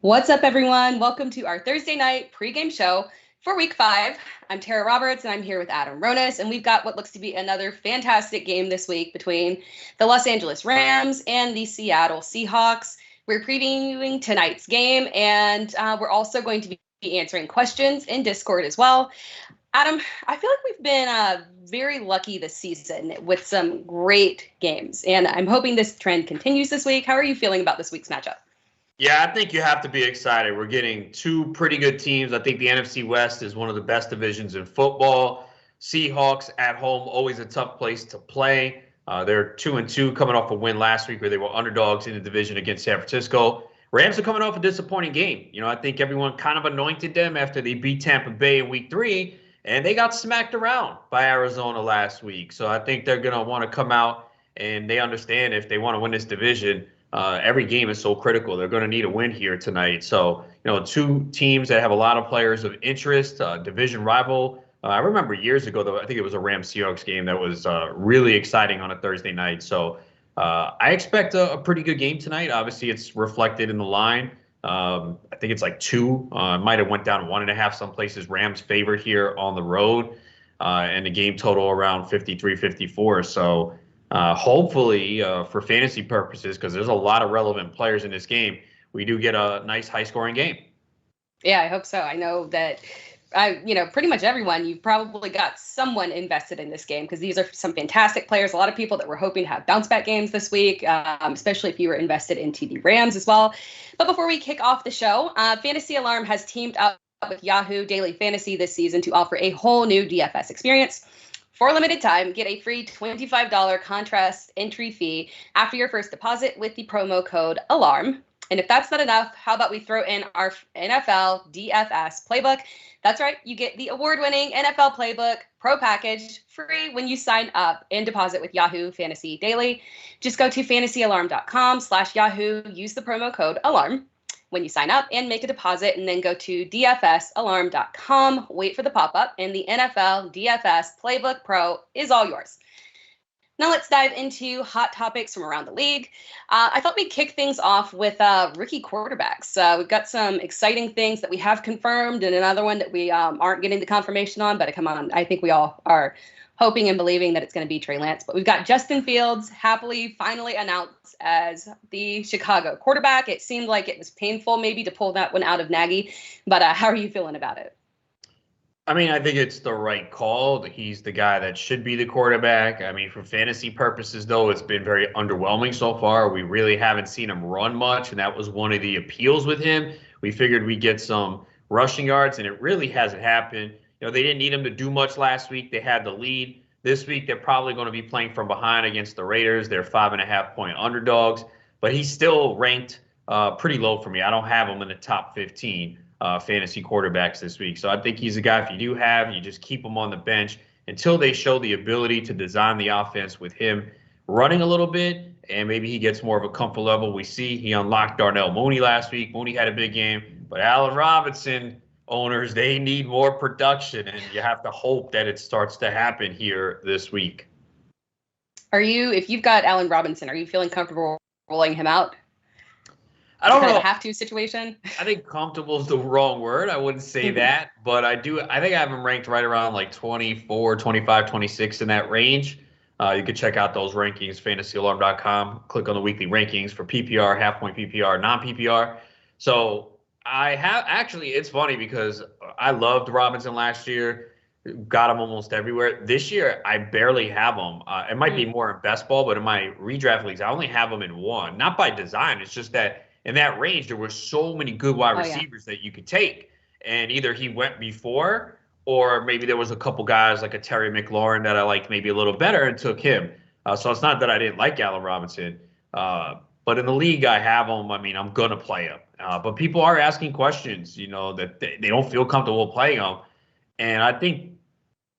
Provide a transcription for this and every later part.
What's up, everyone? Welcome to our Thursday night pregame show for Week 5. I'm Tara Roberts, and I'm here with Adam Ronas, and we've got what looks to be another fantastic game this week between the Los Angeles Rams and the Seattle Seahawks. We're previewing tonight's game, and we're also going to be answering questions in Discord as well. Adam, I feel like we've been very lucky this season with some great games, and I'm hoping this trend continues this week. How are you feeling about this week's matchup? Yeah, I think you have to be excited. We're getting two pretty good teams. I think the NFC West is one of the best divisions in football. Seahawks at home, always a tough place to play. They're 2-2 coming off a win last week where they were underdogs in the division against San Francisco. Rams are coming off a disappointing game. I think everyone kind of anointed them after they beat Tampa Bay in week 3, and they got smacked around by Arizona last week. So I think they're going to want to come out, and they understand if they want to win this division, every game is so critical. They're going to need a win here tonight. So, two teams that have a lot of players of interest, division rival. I remember years ago, though, I think it was a Rams-Seahawks game that was really exciting on a Thursday night. So I expect a pretty good game tonight. Obviously, it's reflected in the line. I think it's like 2. Might have went down 1.5 some places. Rams favored here on the road, and the game total around 53-54. So hopefully, for fantasy purposes, because there's a lot of relevant players in this game, we do get a nice high-scoring game. Yeah, I hope so. I know that, pretty much everyone, you've probably got someone invested in this game because these are some fantastic players. A lot of people that were hoping to have bounce-back games this week, especially if you were invested into the Rams as well. But before we kick off the show, Fantasy Alarm has teamed up with Yahoo Daily Fantasy this season to offer a whole new DFS experience. For a limited time, get a free $25 contrast entry fee after your first deposit with the promo code ALARM. And if that's not enough, how about we throw in our NFL DFS playbook? That's right, you get the award-winning NFL Playbook Pro Package free when you sign up and deposit with Yahoo Fantasy Daily. Just go to fantasyalarm.com/Yahoo, use the promo code ALARM when you sign up and make a deposit, and then go to dfsalarm.com, wait for the pop-up, and the NFL DFS Playbook Pro is all yours. Now let's dive into hot topics from around the league. I thought we'd kick things off with rookie quarterbacks. We've got some exciting things that we have confirmed and another one that we aren't getting the confirmation on, but come on, I think we all are hoping and believing that it's going to be Trey Lance. But we've got Justin Fields finally announced as the Chicago quarterback. It seemed like it was painful maybe to pull that one out of Nagy, but how are you feeling about it? I mean, I think it's the right call. He's the guy that should be the quarterback. I mean, for fantasy purposes, though, it's been very underwhelming so far. We really haven't seen him run much, and that was one of the appeals with him. We figured we'd get some rushing yards, and it really hasn't happened. They didn't need him to do much last week. They had the lead. This week, they're probably going to be playing from behind against the Raiders. They're 5.5-point underdogs, but he's still ranked pretty low for me. I don't have him in the top 15 fantasy quarterbacks this week. So I think he's a guy, if you do have, you just keep him on the bench until they show the ability to design the offense with him running a little bit, and maybe he gets more of a comfort level. We see he unlocked Darnell Mooney last week. Mooney had a big game, but Allen Robinson owners, they need more production, and you have to hope that it starts to happen here this week. If you've got Allen Robinson, are you feeling comfortable rolling him out? I don't know. A have-to situation? I think comfortable is the wrong word. I wouldn't say that, but I think I have him ranked right around like 24, 25, 26 in that range. You can check out those rankings, fantasyalarm.com. Click on the weekly rankings for PPR, half-point PPR, non-PPR. So it's funny because I loved Robinson last year, got him almost everywhere. This year, I barely have him. It might be more in best ball, but in my redraft leagues, I only have him in one. Not by design. It's just that in that range, there were so many good wide receivers that you could take. And either he went before, or maybe there was a couple guys like a Terry McLaurin that I liked maybe a little better and took him. So it's not that I didn't like Allen Robinson. But in the league, I have him. I mean, I'm going to play him. But people are asking questions, that they don't feel comfortable playing him. And I think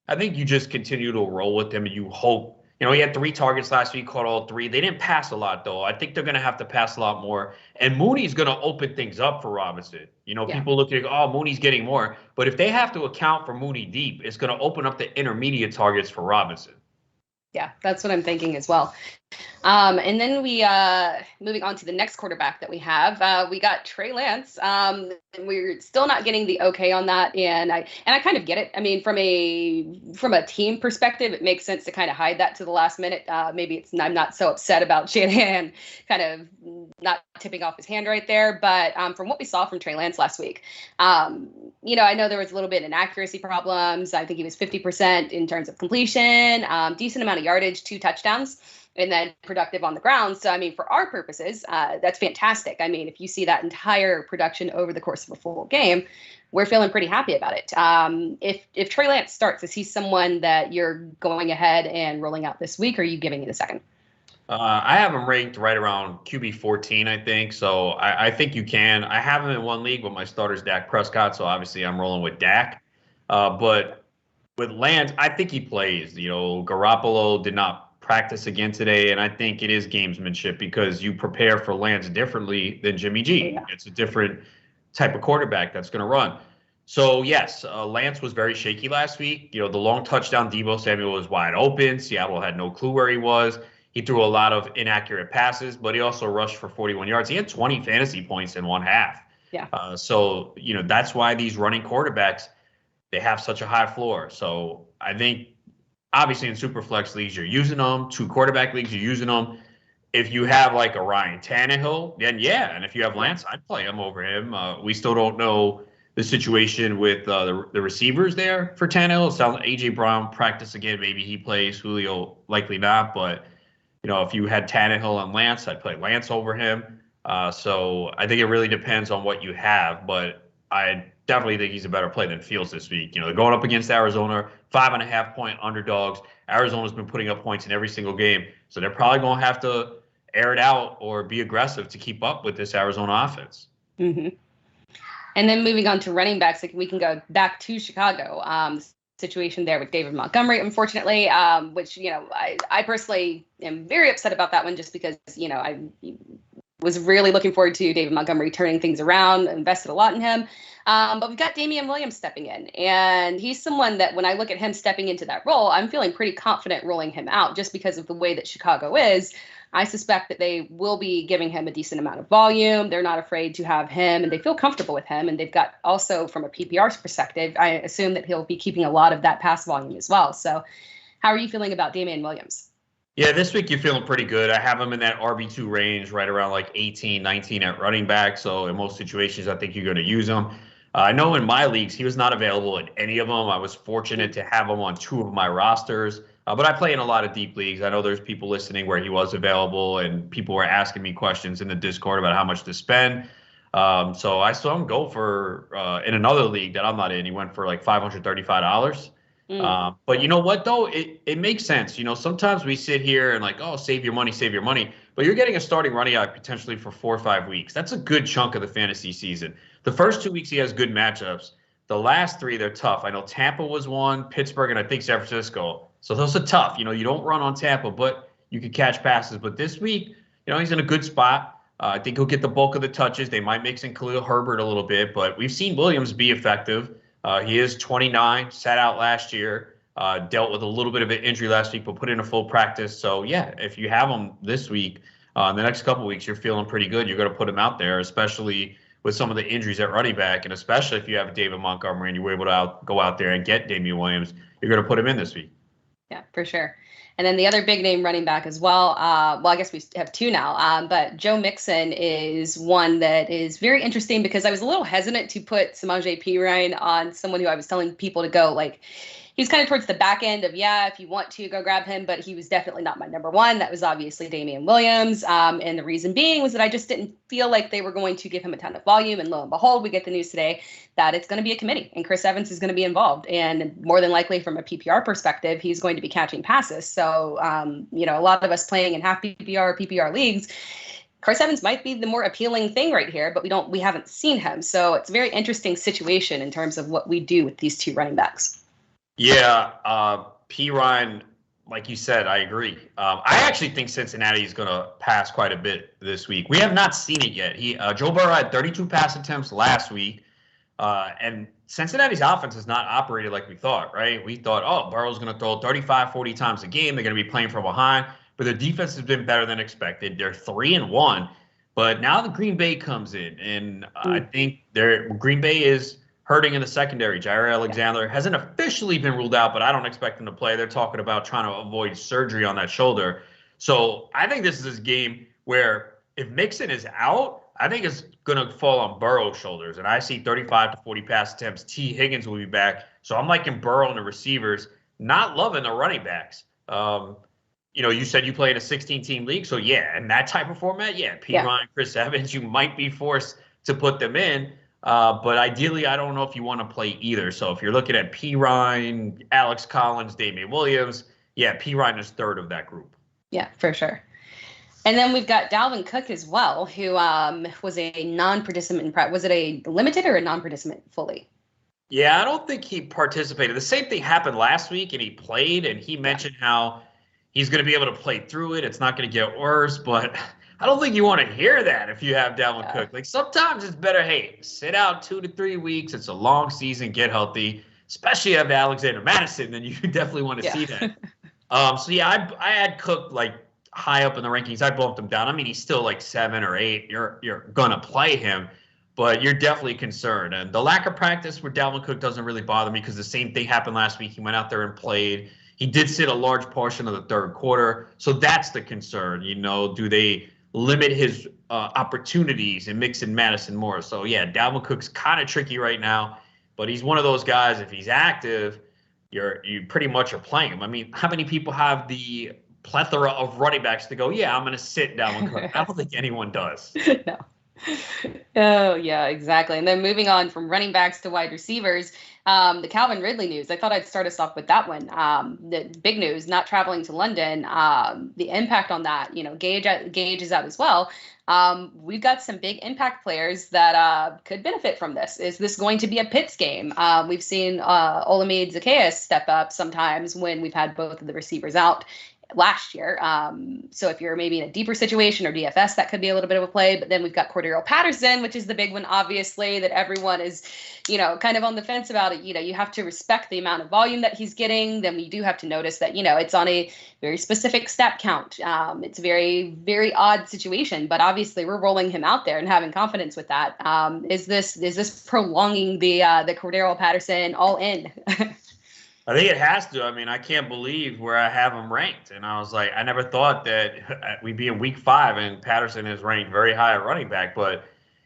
you just continue to roll with him, and you hope. He had 3 targets last week, caught all 3. They didn't pass a lot, though. I think they're going to have to pass a lot more. And Mooney's going to open things up for Robinson. People look at, Mooney's getting more. But if they have to account for Mooney deep, it's going to open up the intermediate targets for Robinson. Yeah, that's what I'm thinking as well. And then we moving on to the next quarterback that we have, we got Trey Lance. And we're still not getting the okay on that, and I kind of get it. I mean, from a team perspective, it makes sense to kind of hide that to the last minute. Maybe I'm not so upset about Shanahan kind of not tipping off his hand right there, but from what we saw from Trey Lance last week, I know there was a little bit of inaccuracy problems. I think he was 50% in terms of completion, decent amount of yardage, 2 touchdowns, and then productive on the ground. So, I mean, for our purposes, that's fantastic. I mean, if you see that entire production over the course of a full game, we're feeling pretty happy about it. If Trey Lance starts, is he someone that you're going ahead and rolling out this week, or are you giving it a second? I have him ranked right around QB 14, I think. So I think you can. I have him in one league, but my starter's Dak Prescott. So obviously I'm rolling with Dak. But with Lance, I think he plays. Garoppolo did not practice again today, and I think it is gamesmanship because you prepare for Lance differently than Jimmy G. Yeah. It's a different type of quarterback that's going to run. So, yes, Lance was very shaky last week. The long touchdown, Deebo Samuel was wide open. Seattle had no clue where he was. He threw a lot of inaccurate passes, but he also rushed for 41 yards. He had 20 fantasy points in one half. Yeah. So, that's why these running quarterbacks, they have such a high floor. So I think obviously in super flex leagues, you're using them. 2 quarterback leagues, you're using them. If you have like a Ryan Tannehill, then yeah. And if you have Lance, I'd play him over him. We still don't know the situation with the receivers there for Tannehill. It sounds like A.J. Brown practice again. Maybe he plays. Julio likely not. But, if you had Tannehill and Lance, I'd play Lance over him. So I think it really depends on what you have. But I definitely think he's a better play than Fields this week. They're going up against Arizona, 5.5-point underdogs. Arizona's been putting up points in every single game. So they're probably going to have to air it out or be aggressive to keep up with this Arizona offense. Mm-hmm. And then moving on to running backs, we can go back to Chicago. Situation there with David Montgomery, unfortunately, which, I personally am very upset about that one just because, I was really looking forward to David Montgomery turning things around, invested a lot in him. But we've got Damian Williams stepping in, and he's someone that when I look at him stepping into that role, I'm feeling pretty confident rolling him out just because of the way that Chicago is. I suspect that they will be giving him a decent amount of volume. They're not afraid to have him, and they feel comfortable with him. And they've got also from a PPR perspective, I assume that he'll be keeping a lot of that pass volume as well. So how are you feeling about Damian Williams? Yeah, this week you're feeling pretty good. I have him in that RB2 range, right around like 18, 19 at running back. So in most situations, I think you're going to use him. I know in my leagues, he was not available in any of them. I was fortunate to have him on 2 of my rosters. But I play in a lot of deep leagues. I know there's people listening where he was available, and people were asking me questions in the Discord about how much to spend. So I saw him go for, in another league that I'm not in, he went for like $535. But you know what, though? It makes sense. Sometimes we sit here and like, oh, save your money. But you're getting a starting running back potentially for 4 or 5 weeks. That's a good chunk of the fantasy season. The first 2 weeks, he has good matchups. The last 3, they're tough. I know Tampa was one, Pittsburgh, and I think San Francisco. So those are tough. You don't run on Tampa, but you can catch passes. But this week, he's in a good spot. I think he'll get the bulk of the touches. They might mix in Khalil Herbert a little bit, but we've seen Williams be effective. He is 29, sat out last year, dealt with a little bit of an injury last week, but put in a full practice. So, yeah, if you have him this week, the next couple of weeks, you're feeling pretty good. You're going to put him out there, especially with some of the injuries at running back, and especially if you have David Montgomery and you were able to go out there and get Damian Williams, you're going to put him in this week. Yeah, for sure. And then the other big name running back as well. I guess we have 2 now, but Joe Mixon is one that is very interesting because I was a little hesitant to put Samaje Perine on someone who I was telling people to go. Like, he was kind of towards the back end of, if you want to go grab him, but he was definitely not my number 1. That was obviously Damian Williams. And the reason being was that I just didn't feel like they were going to give him a ton of volume. And lo and behold, we get the news today that it's going to be a committee and Chris Evans is going to be involved. And more than likely from a PPR perspective, he's going to be catching passes. So, a lot of us playing in half PPR leagues, Chris Evans might be the more appealing thing right here, but we haven't seen him. So it's a very interesting situation in terms of what we do with these 2 running backs. Yeah, P. Ryan, like you said, I agree. I actually think Cincinnati is going to pass quite a bit this week. We have not seen it yet. Joe Burrow had 32 pass attempts last week, and Cincinnati's offense has not operated like we thought, right? We thought, Burrow's going to throw 35, 40 times a game. They're going to be playing from behind. where their defense has been better than expected. They're 3-1, but now the Green Bay comes in, and I think Green Bay is hurting in the secondary. Jair Alexander hasn't officially been ruled out, but I don't expect him to play. They're talking about trying to avoid surgery on that shoulder. So I think this is a game where if Mixon is out, I think it's going to fall on Burrow's shoulders. And I see 35 to 40 pass attempts. T. Higgins will be back. So I'm liking Burrow and the receivers, not loving the running backs. You said you play in a 16-team league. So, yeah, in that type of format, Ryan, Chris Evans, you might be forced to put them in. But ideally, I don't know if you want to play either. So if you're looking at P. Ryan, Alex Collins, Damian Williams, P. Ryan is third of that group. Yeah, for sure. And then we've got Dalvin Cook as well, who was a non-participant. Was it a limited or a non-participant fully? Yeah, I don't think he participated. The same thing happened last week, and he played, and he mentioned how he's going to be able to play through it. It's not going to get worse, but I don't think you want to hear that if you have Dalvin Cook. Like, sometimes it's better, sit out 2 to 3 weeks. It's a long season. Get healthy, especially if you have Alexander Madison, then you definitely want to see that. I had Cook, high up in the rankings. I bumped him down. I mean, he's still 7 or 8. You're gonna play him, but you're definitely concerned. And the lack of practice with Dalvin Cook doesn't really bother me because the same thing happened last week. He went out there and played. He did sit a large portion of the third quarter, so that's the concern. Do they limit his opportunities and mix in Madison more? So Dalvin Cook's kind of tricky right now, but he's one of those guys. If he's active, you pretty much are playing him. I mean, how many people have the plethora of running backs to go, I'm going to sit Dalvin Cook? I don't think anyone does. No. Oh, yeah, exactly. And then moving on from running backs to wide receivers, the Calvin Ridley news. I thought I'd start us off with that one. The big news, not traveling to London, the impact on that, Gage is out as well. We've got some big impact players that could benefit from this. Is this going to be a Pitts game? We've seen Olamide Zacchaeus step up sometimes when we've had both of the receivers out last year. So if you're maybe in a deeper situation or DFS, that could be a little bit of a play. But then we've got Cordero Patterson, which is the big one, obviously, that everyone is, kind of on the fence about it. You have to respect the amount of volume that he's getting. Then we do have to notice that, it's on a very specific step count. It's a very, very odd situation, but obviously we're rolling him out there and having confidence with that. Is this prolonging the Cordero Patterson all in? I think it has to. I mean, I can't believe where I have him ranked. And I was like, I never thought that we'd be in week 5 and Patterson is ranked very high at running back, but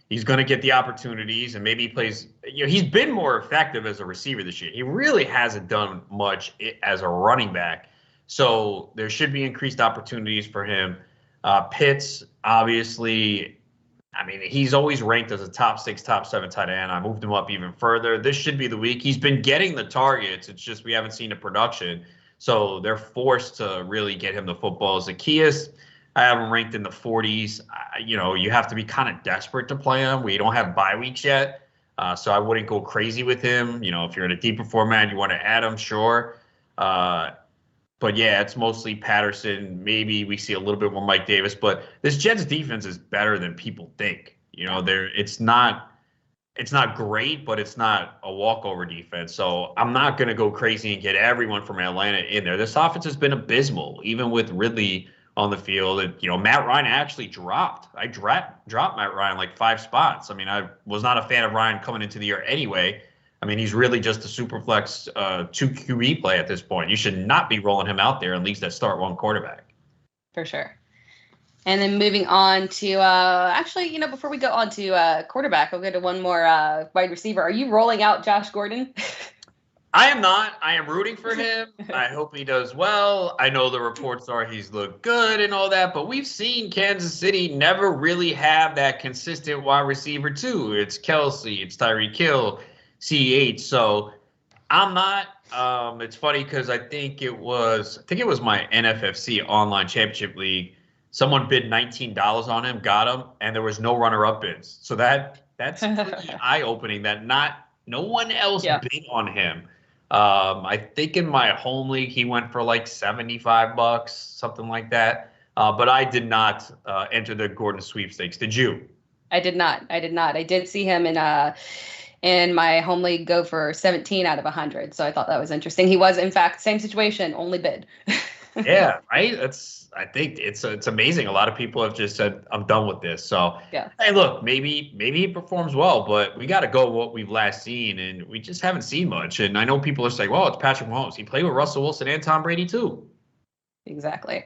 he's going to get the opportunities and maybe he plays. He's been more effective as a receiver this year. He really hasn't done much as a running back. So there should be increased opportunities for him. Pitts, obviously, I mean, he's always ranked as a top 6, top 7 tight end. I moved him up even further. This should be the week. He's been getting the targets. It's just we haven't seen the production. So they're forced to really get him the football. Zacchaeus, I have him ranked in the 40s. You have to be kind of desperate to play him. We don't have bye weeks yet. So I wouldn't go crazy with him. If you're in a deeper format, you want to add him, sure. But it's mostly Patterson. Maybe we see a little bit more Mike Davis, but this Jets defense is better than people think. It's not great, but it's not a walkover defense. So I'm not going to go crazy and get everyone from Atlanta in there. This offense has been abysmal, even with Ridley on the field. And, Matt Ryan actually dropped. I dropped Matt Ryan 5 spots. I mean, I was not a fan of Ryan coming into the year anyway. I mean, he's really just a super flex 2 QB play at this point. You should not be rolling him out there in leagues that start 1 quarterback. For sure. And then moving on to, before we go on to quarterback, I'll go to one more wide receiver. Are you rolling out Josh Gordon? I am not. I am rooting for him. I hope he does well. I know the reports are he's looked good and all that, but we've seen Kansas City never really have that consistent wide receiver too. It's Kelsey, it's Tyreek Hill, CH. So I'm not. It's funny because I think it was my NFFC online championship league. Someone bid $19 on him, got him, and there was no runner-up bids. So that's pretty eye-opening that no one else bid on him. I think in my home league he went for $75, something like that. But I did not enter the Gordon sweepstakes. Did you? I did not. I did see him in my home league go for 17 out of 100. So I thought that was interesting. He was, in fact, same situation, only bid. Yeah, right. I think it's amazing. A lot of people have just said, "I'm done with this." So, Yeah. hey, look, maybe he performs well, but we got to go what we've last seen, and we just haven't seen much. And I know people are saying, "Well, it's Patrick Mahomes. He played with Russell Wilson and Tom Brady too." Exactly.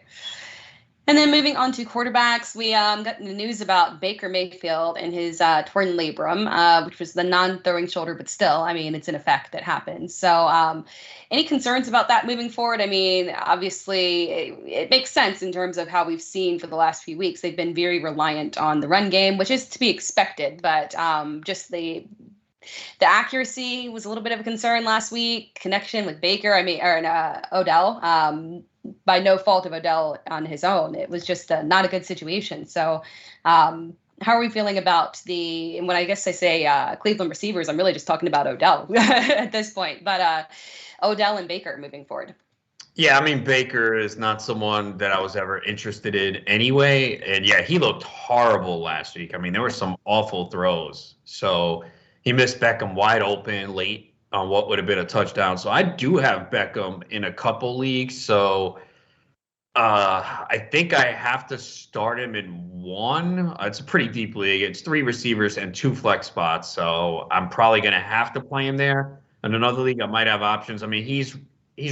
And then moving on to quarterbacks, we got the news about Baker Mayfield and his torn labrum, which was the non-throwing shoulder, but still, I mean, it's an effect that happens. So any concerns about that moving forward? I mean, obviously, it makes sense in terms of how we've seen for the last few weeks. They've been very reliant on the run game, which is to be expected, but just the accuracy was a little bit of a concern last week. Connection with Baker, Odell. By no fault of Odell on his own. It was just not a good situation. So how are we feeling about and when I guess I say Cleveland receivers, I'm really just talking about Odell at this point, but Odell and Baker moving forward. Yeah, I mean, Baker is not someone that I was ever interested in anyway. And yeah, he looked horrible last week. I mean, there were some awful throws. So he missed Beckham wide open late on what would have been a touchdown. So I do have Beckham in a couple leagues. So I think I have to start him in one. It's a pretty deep league. It's 3 receivers and 2 flex spots. So I'm probably going to have to play him there. In another league, I might have options. I mean, he's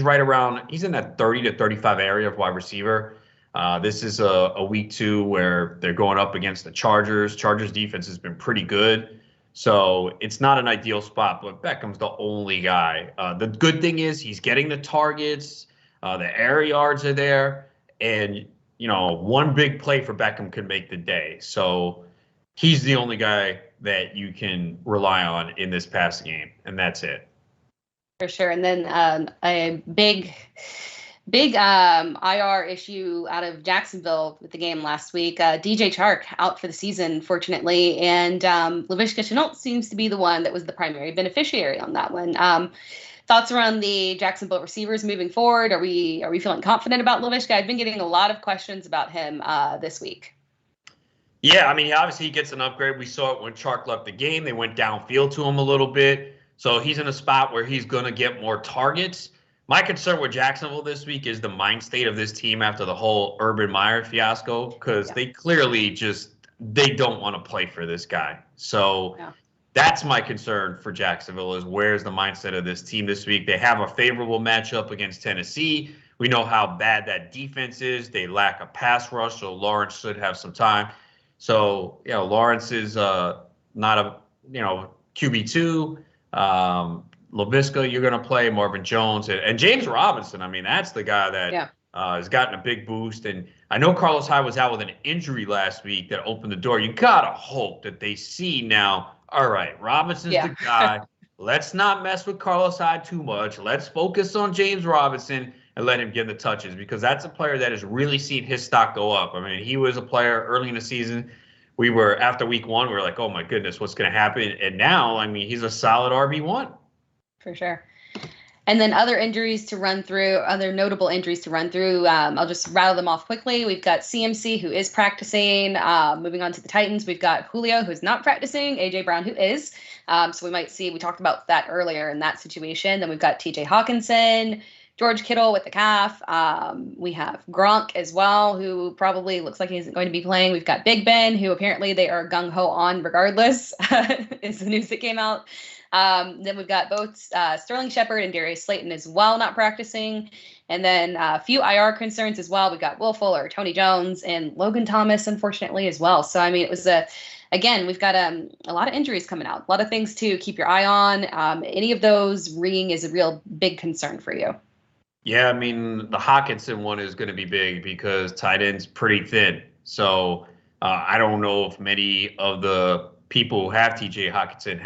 right around, he's in that 30 to 35 area of wide receiver. This is a week 2 where they're going up against the Chargers. Chargers defense has been pretty good. So it's not an ideal spot, but Beckham's the only guy. The good thing is he's getting the targets. The air yards are there. And, one big play for Beckham could make the day. So he's the only guy that you can rely on in this past game. And that's it. For sure. And then a big IR issue out of Jacksonville with the game last week. DJ Chark out for the season, fortunately, and Laviska Shenault seems to be the one that was the primary beneficiary on that one. Thoughts around the Jacksonville receivers moving forward? Are we feeling confident about Laviska? I've been getting a lot of questions about him this week. Yeah, I mean, obviously he gets an upgrade. We saw it when Chark left the game. They went downfield to him a little bit. So he's in a spot where he's going to get more targets. My concern with Jacksonville this week is the mind state of this team after the whole Urban Meyer fiasco, because they clearly they don't want to play for this guy. So that's my concern for Jacksonville is where's the mindset of this team this week. They have a favorable matchup against Tennessee. We know how bad that defense is. They lack a pass rush, so Lawrence should have some time. So, Lawrence is not a, QB2. Laviska, you're going to play Marvin Jones and James Robinson. I mean, that's the guy that has gotten a big boost. And I know Carlos Hyde was out with an injury last week that opened the door. You got to hope that they see now, all right, Robinson's the guy. Let's not mess with Carlos Hyde too much. Let's focus on James Robinson and let him get the touches, because that's a player that has really seen his stock go up. I mean, he was a player early in the season. After week 1, we were like, oh my goodness, what's going to happen? And now, I mean, he's a solid RB1. For sure. And then other notable injuries to run through. I'll just rattle them off quickly. We've got CMC, who is practicing. Moving on to the Titans, we've got Julio, who's not practicing, AJ Brown, who is. So we might see, we talked about that earlier in that situation. Then we've got TJ Hawkinson, George Kittle with the calf. We have Gronk as well, who probably looks like he's going to be playing. We've got Big Ben, who apparently they are gung-ho on regardless, is the news that came out. Then we've got both Sterling Shepard and Darius Slayton as well not practicing. And then a few IR concerns as well. We've got Will Fuller, Tony Jones, and Logan Thomas, unfortunately, as well. So, I mean, it was we've got a lot of injuries coming out, a lot of things to keep your eye on. Any of those ringing is a real big concern for you. Yeah, I mean, the Hawkinson one is going to be big because tight end's pretty thin. So I don't know if many of the people who have TJ Hawkinson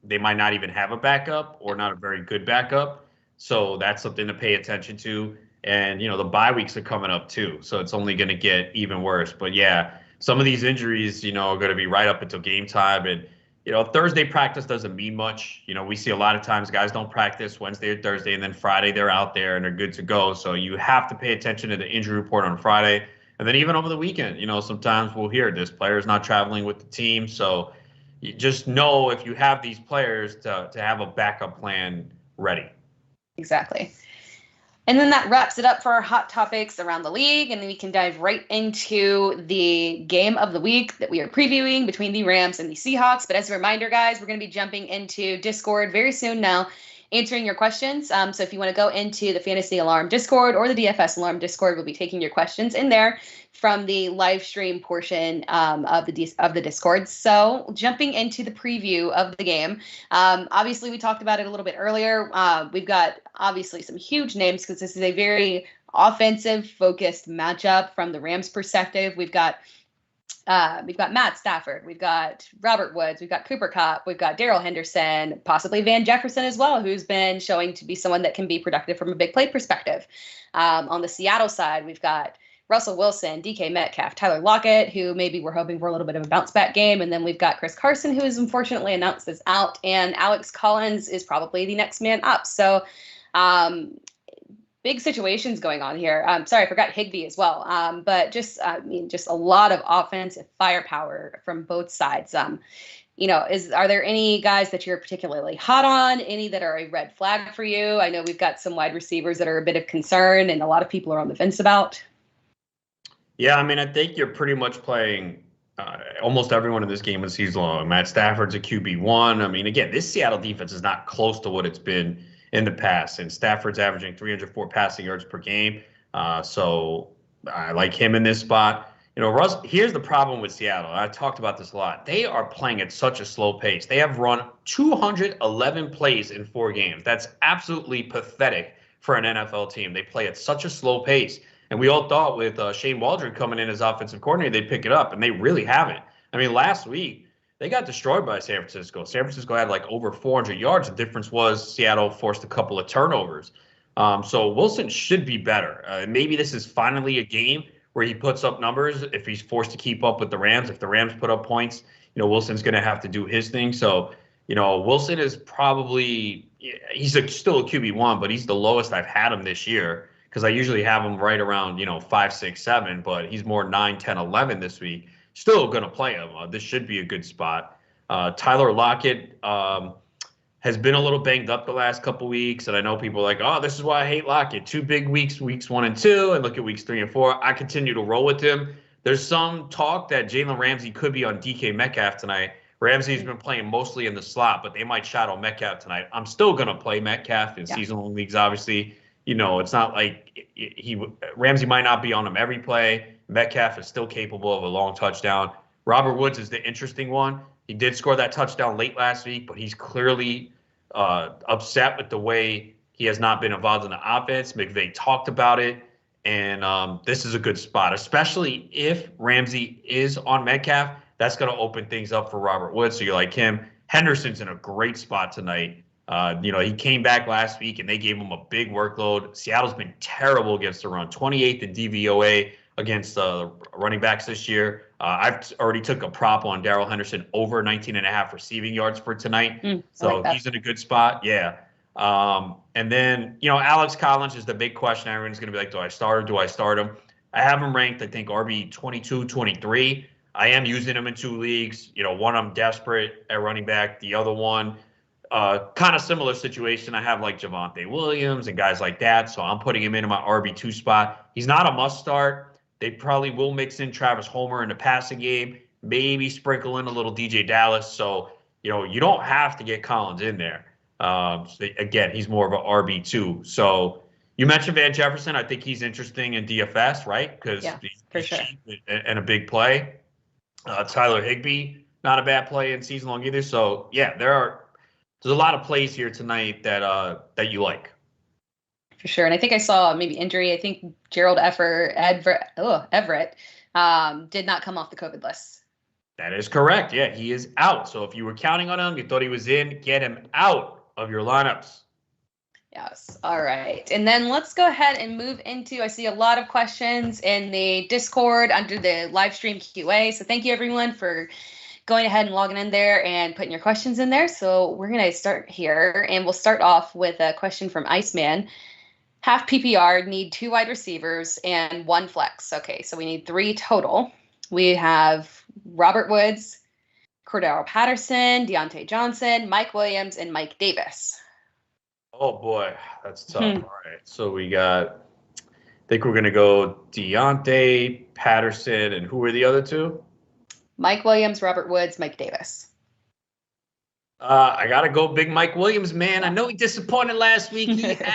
they might not even have a backup or not a very good backup. So that's something to pay attention to. And, the bye weeks are coming up too. So it's only going to get even worse. But yeah, some of these injuries, are going to be right up until game time. And, Thursday practice doesn't mean much. We see a lot of times guys don't practice Wednesday or Thursday, and then Friday they're out there and they're good to go. So you have to pay attention to the injury report on Friday. And then even over the weekend, sometimes we'll hear this player's not traveling with the team. So you just know if you have these players to have a backup plan ready. Exactly. And then that wraps it up for our hot topics around the league. And then we can dive right into the game of the week that we are previewing between the Rams and the Seahawks. But as a reminder, guys, we're going to be jumping into Discord very soon now, answering your questions. So if you want to go into the Fantasy Alarm Discord or the DFS Alarm Discord, we'll be taking your questions in there from the live stream portion of the Discord. So jumping into the preview of the game, obviously we talked about it a little bit earlier. We've got obviously some huge names because this is a very offensive focused matchup from the Rams perspective. We've got Matt Stafford, we've got Robert Woods, we've got Cooper Kupp, we've got Darrell Henderson, possibly Van Jefferson as well, who's been showing to be someone that can be productive from a big play perspective. On the Seattle side, we've got Russell Wilson, DK Metcalf, Tyler Lockett, who maybe we're hoping for a little bit of a bounce back game. And then we've got Chris Carson, who is unfortunately announced as out, and Alex Collins is probably the next man up. So big situations going on here. Sorry, I forgot Higbee as well. But just a lot of offensive firepower from both sides. Are there any guys that you're particularly hot on? Any that are a red flag for you? I know we've got some wide receivers that are a bit of concern and a lot of people are on the fence about. Yeah, I mean, I think you're pretty much playing almost everyone in this game this season long. Matt Stafford's a QB1. I mean, again, this Seattle defense is not close to what it's been in the past, and Stafford's averaging 304 passing yards per game. So I like him in this spot. Russ, here's the problem with Seattle. I talked about this a lot. They are playing at such a slow pace. They have run 211 plays in 4 games. That's absolutely pathetic for an NFL team. They play at such a slow pace. And we all thought with Shane Waldron coming in as offensive coordinator, they'd pick it up, and they really haven't. I mean, last week, they got destroyed by San Francisco. San Francisco had like over 400 yards. The difference was Seattle forced a couple of turnovers. So Wilson should be better. Maybe this is finally a game where he puts up numbers if he's forced to keep up with the Rams. If the Rams put up points, Wilson's going to have to do his thing. So, Wilson is probably – he's still a QB1, but he's the lowest I've had him this year, because I usually have him right around, 5, 6, 7, but he's more 9, 10, 11 this week. Still going to play him. This should be a good spot. Tyler Lockett has been a little banged up the last couple weeks, and I know people are like, oh, this is why I hate Lockett. 2 big weeks 1 and 2, and look at weeks 3 and 4. I continue to roll with him. There's some talk that Jaylen Ramsey could be on DK Metcalf tonight. Ramsey's been playing mostly in the slot, but they might shadow Metcalf tonight. I'm still going to play Metcalf in seasonal leagues, obviously. It's not like Ramsey might not be on him every play. Metcalf is still capable of a long touchdown. Robert Woods is the interesting one. He did score that touchdown late last week, but he's clearly upset with the way he has not been involved in the offense. McVay talked about it, and this is a good spot, especially if Ramsey is on Metcalf. That's going to open things up for Robert Woods, so you like him. Henderson's in a great spot tonight. He came back last week, and they gave him a big workload. Seattle's been terrible against the run, 28th in DVOA against running backs this year. I've already took a prop on Darrell Henderson over 19.5 receiving yards for tonight. So he's in a good spot. Yeah. And then, Alex Collins is the big question. Everyone's going to be like, do I start him? I have him ranked, I think, RB 22, 23. I am using him in 2 leagues. One I'm desperate at running back. The other one, kind of similar situation. I have like Javonte Williams and guys like that. So I'm putting him in my RB2 spot. He's not a must start. They probably will mix in Travis Homer in the passing game, maybe sprinkle in a little DJ Dallas. So, you don't have to get Collins in there. Again, he's more of an RB2. So you mentioned Van Jefferson. I think he's interesting in DFS, right? Because he's cheap and a big play. Tyler Higbee, not a bad play in season long either. So, yeah, there's a lot of plays here tonight that you like. For sure. And I think I saw maybe injury. I think Gerald Everett did not come off the COVID list. That is correct. Yeah, he is out. So if you were counting on him, you thought he was in, get him out of your lineups. Yes. All right. And then let's go ahead and move into, I see a lot of questions in the Discord under the live stream QA. So thank you everyone for going ahead and logging in there and putting your questions in there. So we're going to start here, and we'll start off with a question from Iceman. Half PPR, need 2 wide receivers and 1 flex. Okay, so we need 3 total. We have Robert Woods, Cordero Patterson, Deontay Johnson, Mike Williams, and Mike Davis. Oh boy, that's tough. All right, so we got. I think we're gonna go Deontay, Patterson, and who are the other two? Mike Williams, Robert Woods, Mike Davis. I gotta go big Mike Williams, man. I know he disappointed last week.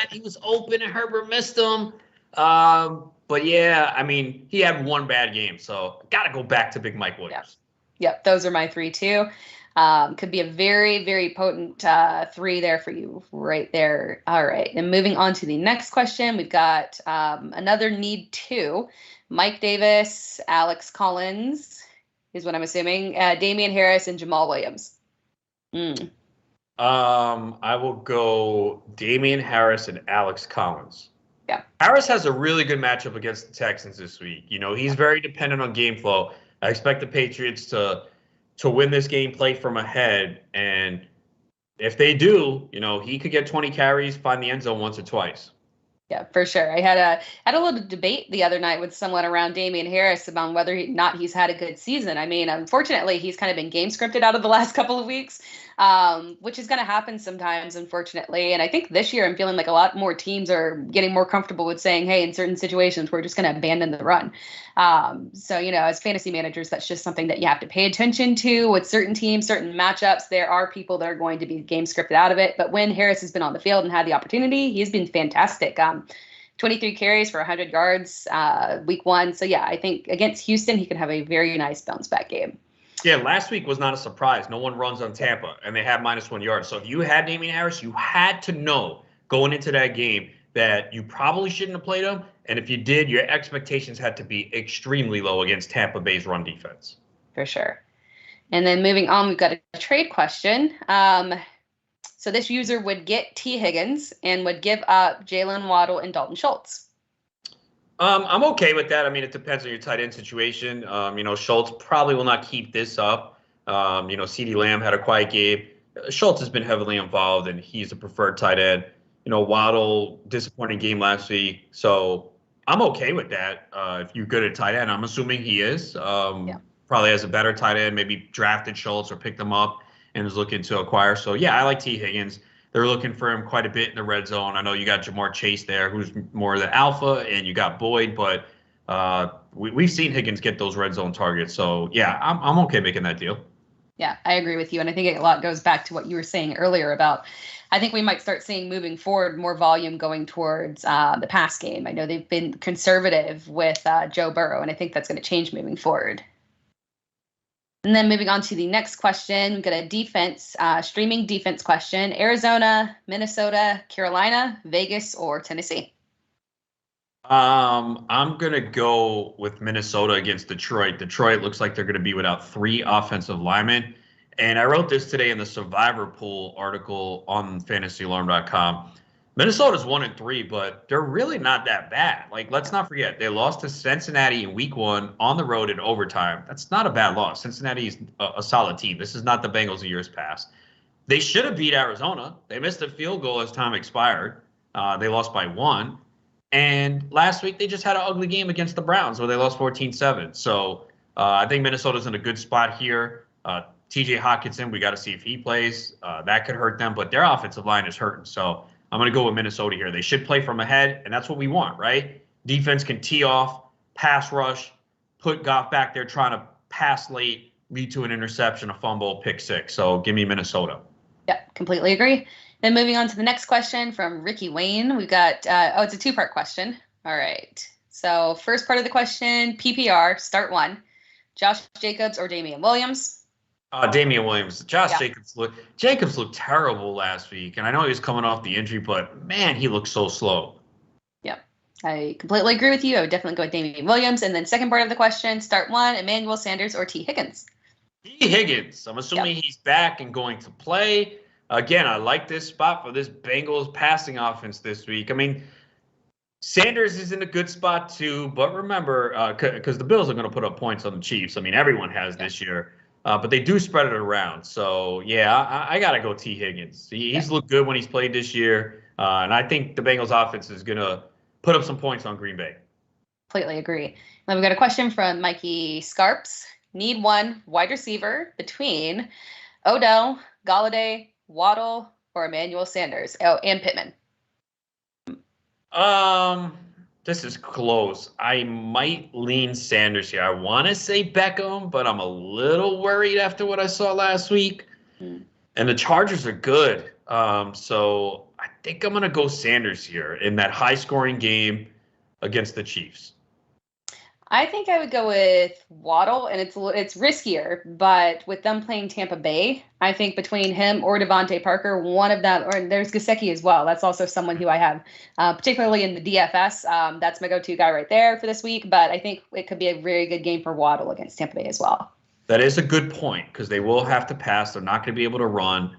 He was open and Herbert missed him. But yeah, I mean, he had one bad game, so gotta go back to big Mike Williams. Yep, those are my three too. Could be a very, very potent three there for you right there. All right, and moving on to the next question, we've got another need two. Mike Davis, Alex Collins is what I'm assuming. Damian Harris and Jamal Williams. I will go Damian Harris and Alex Collins. Yeah. Harris has a really good matchup against the Texans this week. You know, he's very dependent on game flow. I expect the Patriots to win this game, play from ahead, and if they do, you know, he could get 20 carries, find the end zone once or twice. Yeah, for sure. I had a little debate the other night with someone around Damian Harris about whether or not he's had a good season. I mean, unfortunately, he's kind of been game scripted out of the last couple of weeks, which is going to happen sometimes, unfortunately. And I think this year I'm feeling like a lot more teams are getting more comfortable with saying, hey, in certain situations, we're just going to abandon the run. So, you know, as fantasy managers, that's just something that you have to pay attention to with certain teams, certain matchups. There are people that are going to be game scripted out of it. But when Harris has been on the field and had the opportunity, he's been fantastic. 23 carries for 100 yards week one. So, yeah, I think against Houston, he could have a very nice bounce back game. Yeah, last week was not a surprise. No one runs on Tampa, and they had -1 yards. So if you had Damian Harris, you had to know going into that game that you probably shouldn't have played him. And if you did, your expectations had to be extremely low against Tampa Bay's run defense. For sure. And then moving on, we've got a trade question. So this user would get T. Higgins and would give up Jaylen Waddle and Dalton Schultz. I'm okay with that. I mean, it depends on your tight end situation. You know, Schultz probably will not keep this up. You know, CeeDee Lamb had a quiet game. Schultz has been heavily involved, and he's a preferred tight end. You know, Waddle, disappointing game last week. So I'm okay with that. If you're good at tight end, I'm assuming he is. Probably has a better tight end, maybe drafted Schultz or picked him up and is looking to acquire. So, yeah, I like T. Higgins. They're looking for him quite a bit in the red zone. I know you got Jamar Chase there, who's more the alpha, and you got Boyd, but we've seen Higgins get those red zone targets. So, yeah, I'm okay making that deal. Yeah, I agree with you. And I think a lot goes back to what you were saying earlier about I think we might start seeing moving forward more volume going towards the pass game. I know they've been conservative with Joe Burrow, and I think that's going to change moving forward. And then moving on to the next question, we've got a defense, streaming defense question. Arizona, Minnesota, Carolina, Vegas, or Tennessee? I'm going to go with Minnesota against Detroit. Detroit looks like they're going to be without 3 offensive linemen. And I wrote this today in the Survivor Pool article on fantasyalarm.com. Minnesota's 1-3, but they're really not that bad. Like, let's not forget, they lost to Cincinnati in week 1 on the road in overtime. That's not a bad loss. Cincinnati's a solid team. This is not the Bengals of years past. They should have beat Arizona. They missed a field goal as time expired. They lost by 1. And last week, they just had an ugly game against the Browns where they lost 14-7. So I think Minnesota's in a good spot here. TJ Hockenson, we got to see if he plays. That could hurt them, but their offensive line is hurting. So I'm going to go with Minnesota here. They should play from ahead, and that's what we want, right? Defense can tee off, pass rush, put Goff back there trying to pass late, lead to an interception, a fumble, pick 6. So give me Minnesota. Yeah, completely agree. Then moving on to the next question from Ricky Wayne. We've got, it's a 2-part question. All right. So first part of the question, PPR, start 1. Josh Jacobs or Damian Williams? Damian Williams. Jacobs looked terrible last week, and I know he was coming off the injury, but man, he looked so slow. Yeah, I completely agree with you. I would definitely go with Damian Williams. And then second part of the question, start 1, Emmanuel Sanders or T. Higgins? T. Higgins. I'm assuming he's back and going to play. Again, I like this spot for this Bengals passing offense this week. I mean, Sanders is in a good spot too, but remember, because the Bills are going to put up points on the Chiefs. I mean, everyone has this year. But they do spread it around. So, yeah, I got to go T. Higgins. He's looked good when he's played this year. And I think the Bengals offense is going to put up some points on Green Bay. Completely agree. Now we've got a question from Mikey Scarps. Need 1 wide receiver between Odell, Galladay, Waddle, or Emmanuel Sanders? Oh, and Pittman. This is close. I might lean Sanders here. I want to say Beckham, but I'm a little worried after what I saw last week. And the Chargers are good. So I think I'm going to go Sanders here in that high-scoring game against the Chiefs. I think I would go with Waddle, and it's riskier, but with them playing Tampa Bay, I think between him or Devontae Parker, one of them, or there's Gesicki as well. That's also someone who I have, particularly in the DFS. That's my go-to guy right there for this week, but I think it could be a very good game for Waddle against Tampa Bay as well. That is a good point because they will have to pass. They're not going to be able to run.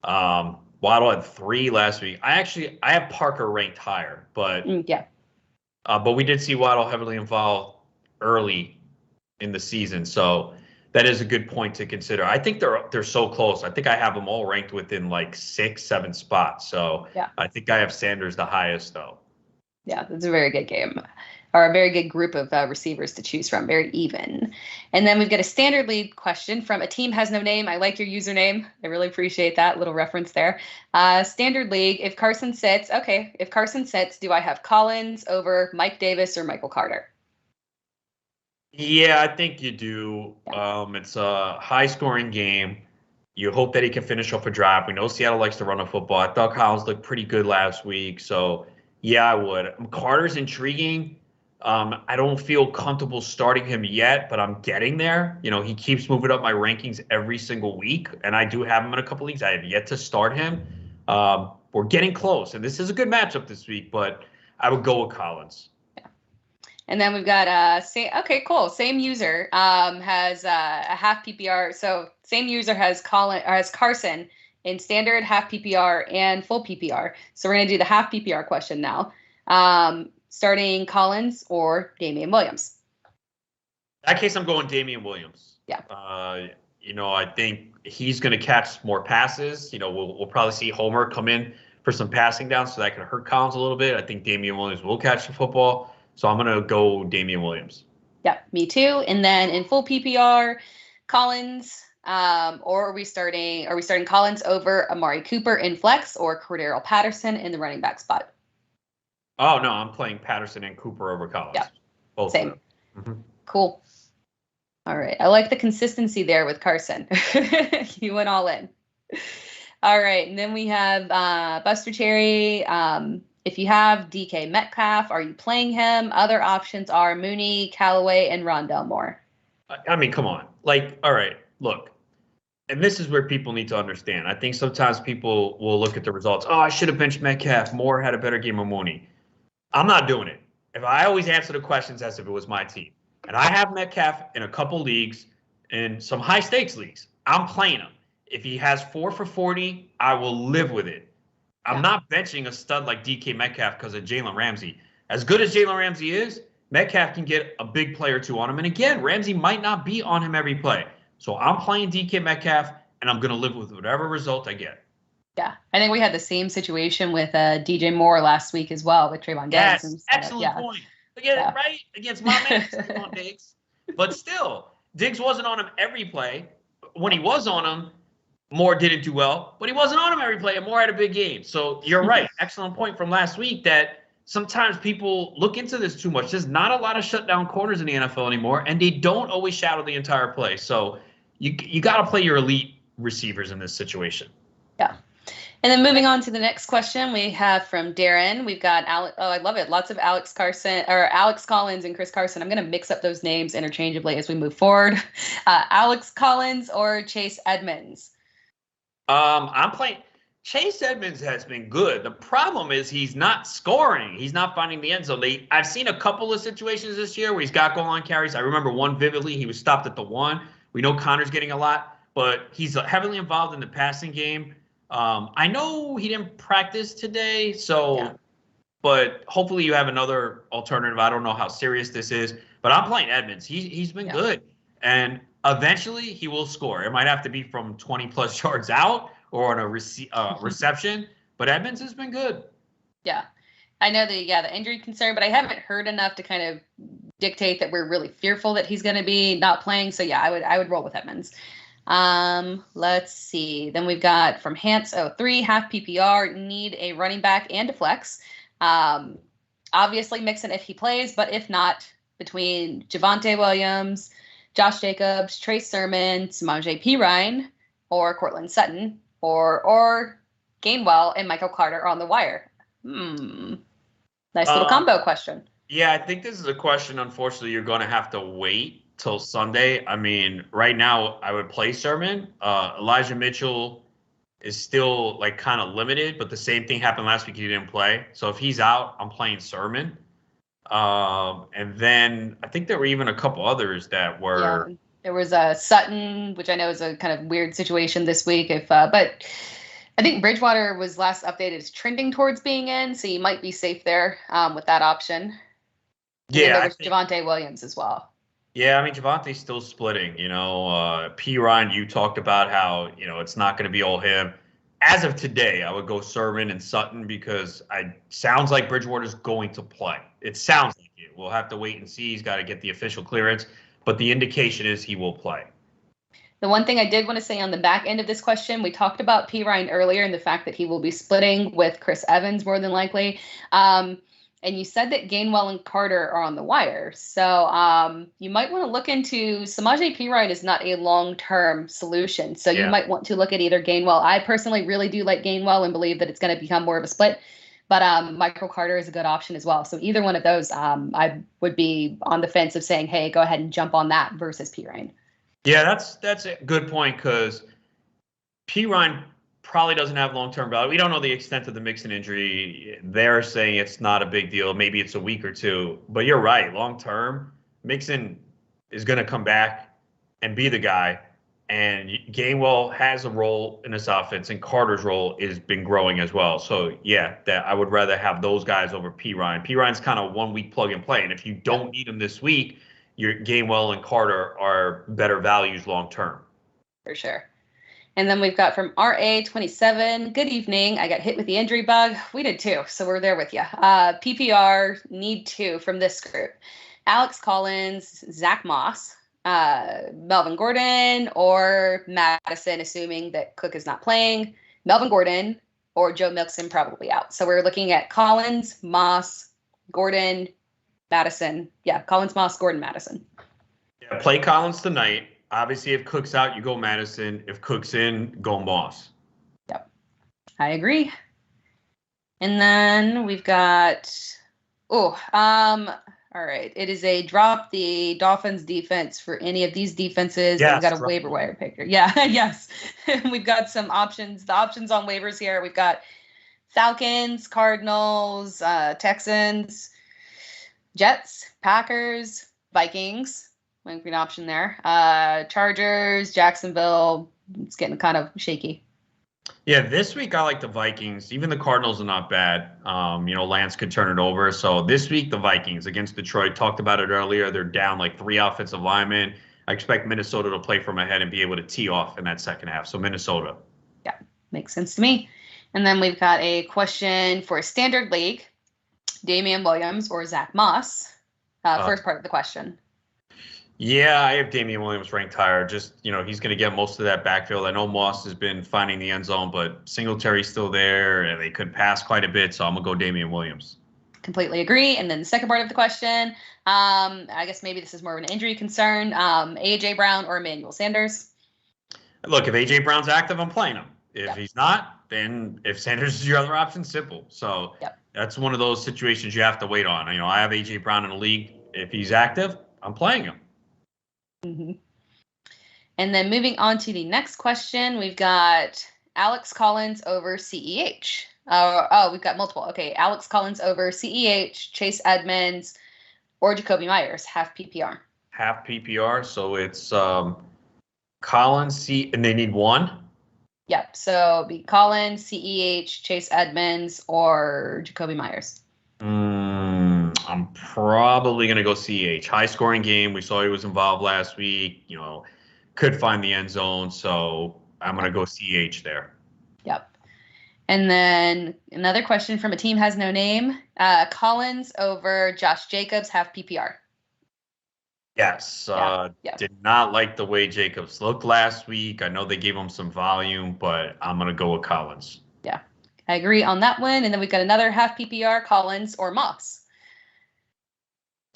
Waddle had 3 last week. I have Parker ranked higher, but but we did see Waddle heavily involved early in the season, so that is a good point to consider. I think they're so close. I think I have them all ranked within like 6-7 spots. So I think I have Sanders the highest though. Yeah, that's a very good game, or a very good group of receivers to choose from. Very even. And then we've got a standard league question from A Team Has No Name. I like your username. I really appreciate that little reference there. Standard league. If Carson sits, do I have Collins over Mike Davis or Michael Carter? Yeah, I think you do. It's a high-scoring game. You hope that he can finish off a drive. We know Seattle likes to run a football. I thought Collins looked pretty good last week, so yeah, I would. Carter's intriguing. I don't feel comfortable starting him yet, but I'm getting there. You know, he keeps moving up my rankings every single week, and I do have him in a couple leagues. I have yet to start him. We're getting close, and this is a good matchup this week, but I would go with Collins. And then we've got same user has a half PPR. So same user has Carson in standard, half PPR, and full PPR. So we're gonna do the half PPR question now. Starting Collins or Damian Williams. In that case, I'm going Damian Williams. Yeah. I think he's gonna catch more passes. We'll probably see Homer come in for some passing downs, so that can hurt Collins a little bit. I think Damian Williams will catch the football. So I'm going to go Damian Williams. Yeah, me too. And then in full PPR, Collins, or are we starting Collins over Amari Cooper in flex or Cordero Patterson in the running back spot? Oh, no, I'm playing Patterson and Cooper over Collins. Yeah, both same. Mm-hmm. Cool. All right. I like the consistency there with Carson. You went all in. All right. And then we have Buster Cherry. If you have DK Metcalf, are you playing him? Other options are Mooney, Callaway, and Rondell Moore. I mean, come on. All right, look. And this is where people need to understand. I think sometimes people will look at the results. Oh, I should have benched Metcalf. Moore had a better game of Mooney. I'm not doing it. If I always answer the questions as if it was my team. And I have Metcalf in a couple leagues, in some high-stakes leagues. I'm playing him. If he has 4 for 40, I will live with it. I'm not benching a stud like DK Metcalf because of Jaylen Ramsey. As good as Jaylen Ramsey is, Metcalf can get a big play or two on him. And again, Ramsey might not be on him every play. So I'm playing DK Metcalf, and I'm going to live with whatever result I get. Yeah, I think we had the same situation with DJ Moore last week as well with Trayvon Diggs. Yes, excellent point. Again, right? Against my man, Trayvon Diggs. But still, Diggs wasn't on him every play. When he was on him, Moore didn't do well, but he wasn't on him every play, and Moore had a big game. So you're right. Excellent point from last week that sometimes people look into this too much. There's not a lot of shutdown corners in the NFL anymore, and they don't always shadow the entire play. So you got to play your elite receivers in this situation. Yeah. And then moving on to the next question we have from Darren. We've got Alex. Oh, I love it. Lots of Alex Collins and Chris Carson. I'm going to mix up those names interchangeably as we move forward. Alex Collins or Chase Edmonds? I'm playing. Chase Edmonds has been good. The problem is he's not scoring. He's not finding the end zone. I've seen a couple of situations this year where he's got goal line carries. I remember one vividly. He was stopped at the 1. We know Connor's getting a lot, but he's heavily involved in the passing game. I know he didn't practice today, but hopefully you have another alternative. I don't know how serious this is, but I'm playing Edmonds. He's been good, and eventually he will score. It might have to be from 20-plus yards out or on a reception, but Edmonds has been good. Yeah. I know the injury concern, but I haven't heard enough to kind of dictate that we're really fearful that he's going to be not playing. So, I would roll with Edmonds. Let's see. Then we've got from Hans03, half PPR, need a running back and a flex. Obviously Mixon if he plays, but if not, between Javonte Williams, Josh Jacobs, Trey Sermon, Samaje Perine, or Cortland Sutton, or Gainwell and Michael Carter on the wire. Nice little combo question. Yeah, I think this is a question, unfortunately, you're going to have to wait till Sunday. I mean, right now, I would play Sermon. Elijah Mitchell is still, like, kind of limited, but the same thing happened last week. He didn't play. So if he's out, I'm playing Sermon. And then I think there were even a couple others that were. Yeah, there was Sutton, which I know is a kind of weird situation this week. But I think Bridgewater was last updated as trending towards being in, so you might be safe there with that option. Yeah, there was Javonte Williams as well. Yeah, I mean, Javonte's still splitting. Perine, you talked about how, it's not going to be all him. As of today, I would go Sermon and Sutton because sounds like Bridgewater's going to play. It sounds like it. We'll have to wait and see. He's got to get the official clearance, but the indication is he will play. The one thing I did want to say on the back end of this question, we talked about Perine earlier and the fact that he will be splitting with Chris Evans more than likely. And you said that Gainwell and Carter are on the wire. So you might want to look into Samaje Perine is not a long-term solution. So you might want to look at either Gainwell. I personally really do like Gainwell and believe that it's going to become more of a split. But Michael Carter is a good option as well. So either one of those, I would be on the fence of saying, hey, go ahead and jump on that versus Perine. Yeah, that's a good point because Perine probably doesn't have long-term value. We don't know the extent of the Mixon injury. They're saying it's not a big deal. Maybe it's a week or two. But you're right. Long-term, Mixon is going to come back and be the guy. And Gainwell has a role in this offense, and Carter's role has been growing as well. So, yeah, that I would rather have those guys over Perine. Perine's kind of one-week plug-and-play. And if you don't need him this week, your Gainwell and Carter are better values long-term. For sure. And then we've got from RA27, good evening. I got hit with the injury bug. We did too, so we're there with you. PPR, need 2 from this group. Alex Collins, Zach Moss, Melvin Gordon, or Madison, assuming that Cook is not playing. Melvin Gordon or Joe Mixon probably out. So we're looking at Collins, Moss, Gordon, Madison. Yeah, Collins, Moss, Gordon, Madison. Yeah, play Collins tonight. Obviously, if Cook's out, you go Madison. If Cook's in, go Moss. Yep, I agree. And then we've got, all right. It is a drop the Dolphins defense for any of these defenses. Yes, we've got a waiver wire picker. Yeah, yes. We've got some options. The options on waivers here. We've got Falcons, Cardinals, Texans, Jets, Packers, Vikings. Might be an option there. Chargers, Jacksonville. It's getting kind of shaky. Yeah, this week I like the Vikings. Even the Cardinals are not bad. Lance could turn it over. So this week, the Vikings against Detroit. Talked about it earlier. They're down like 3 offensive linemen. I expect Minnesota to play from ahead and be able to tee off in that second half. So Minnesota. Yeah, makes sense to me. And then we've got a question for a standard league. Damian Williams or Zach Moss. First part of the question. Yeah, I have Damian Williams ranked higher. Just, he's going to get most of that backfield. I know Moss has been finding the end zone, but Singletary's still there, and they could pass quite a bit, so I'm going to go Damian Williams. Completely agree. And then the second part of the question, I guess maybe this is more of an injury concern, A.J. Brown or Emmanuel Sanders? Look, if A.J. Brown's active, I'm playing him. If he's not, then if Sanders is your other option, simple. So that's one of those situations you have to wait on. I have A.J. Brown in the league. If he's active, I'm playing him. Mm-hmm. And then moving on to the next question, we've got Alex Collins over CEH. We've got multiple. Okay, Alex Collins over CEH, Chase Edmonds, or Jacoby Myers, half PPR. Half PPR, so it's Collins, and they need 1? Yep, so it'd be Collins, CEH, Chase Edmonds, or Jacoby Myers. I'm probably going to go CH. High-scoring game. We saw he was involved last week. Could find the end zone. So I'm going to go CH there. Yep. And then another question from a team has no name. Collins over Josh Jacobs, half PPR. Yes. Yeah. Did not like the way Jacobs looked last week. I know they gave him some volume, but I'm going to go with Collins. Yeah. I agree on that one. And then we've got another half PPR, Collins or Moss.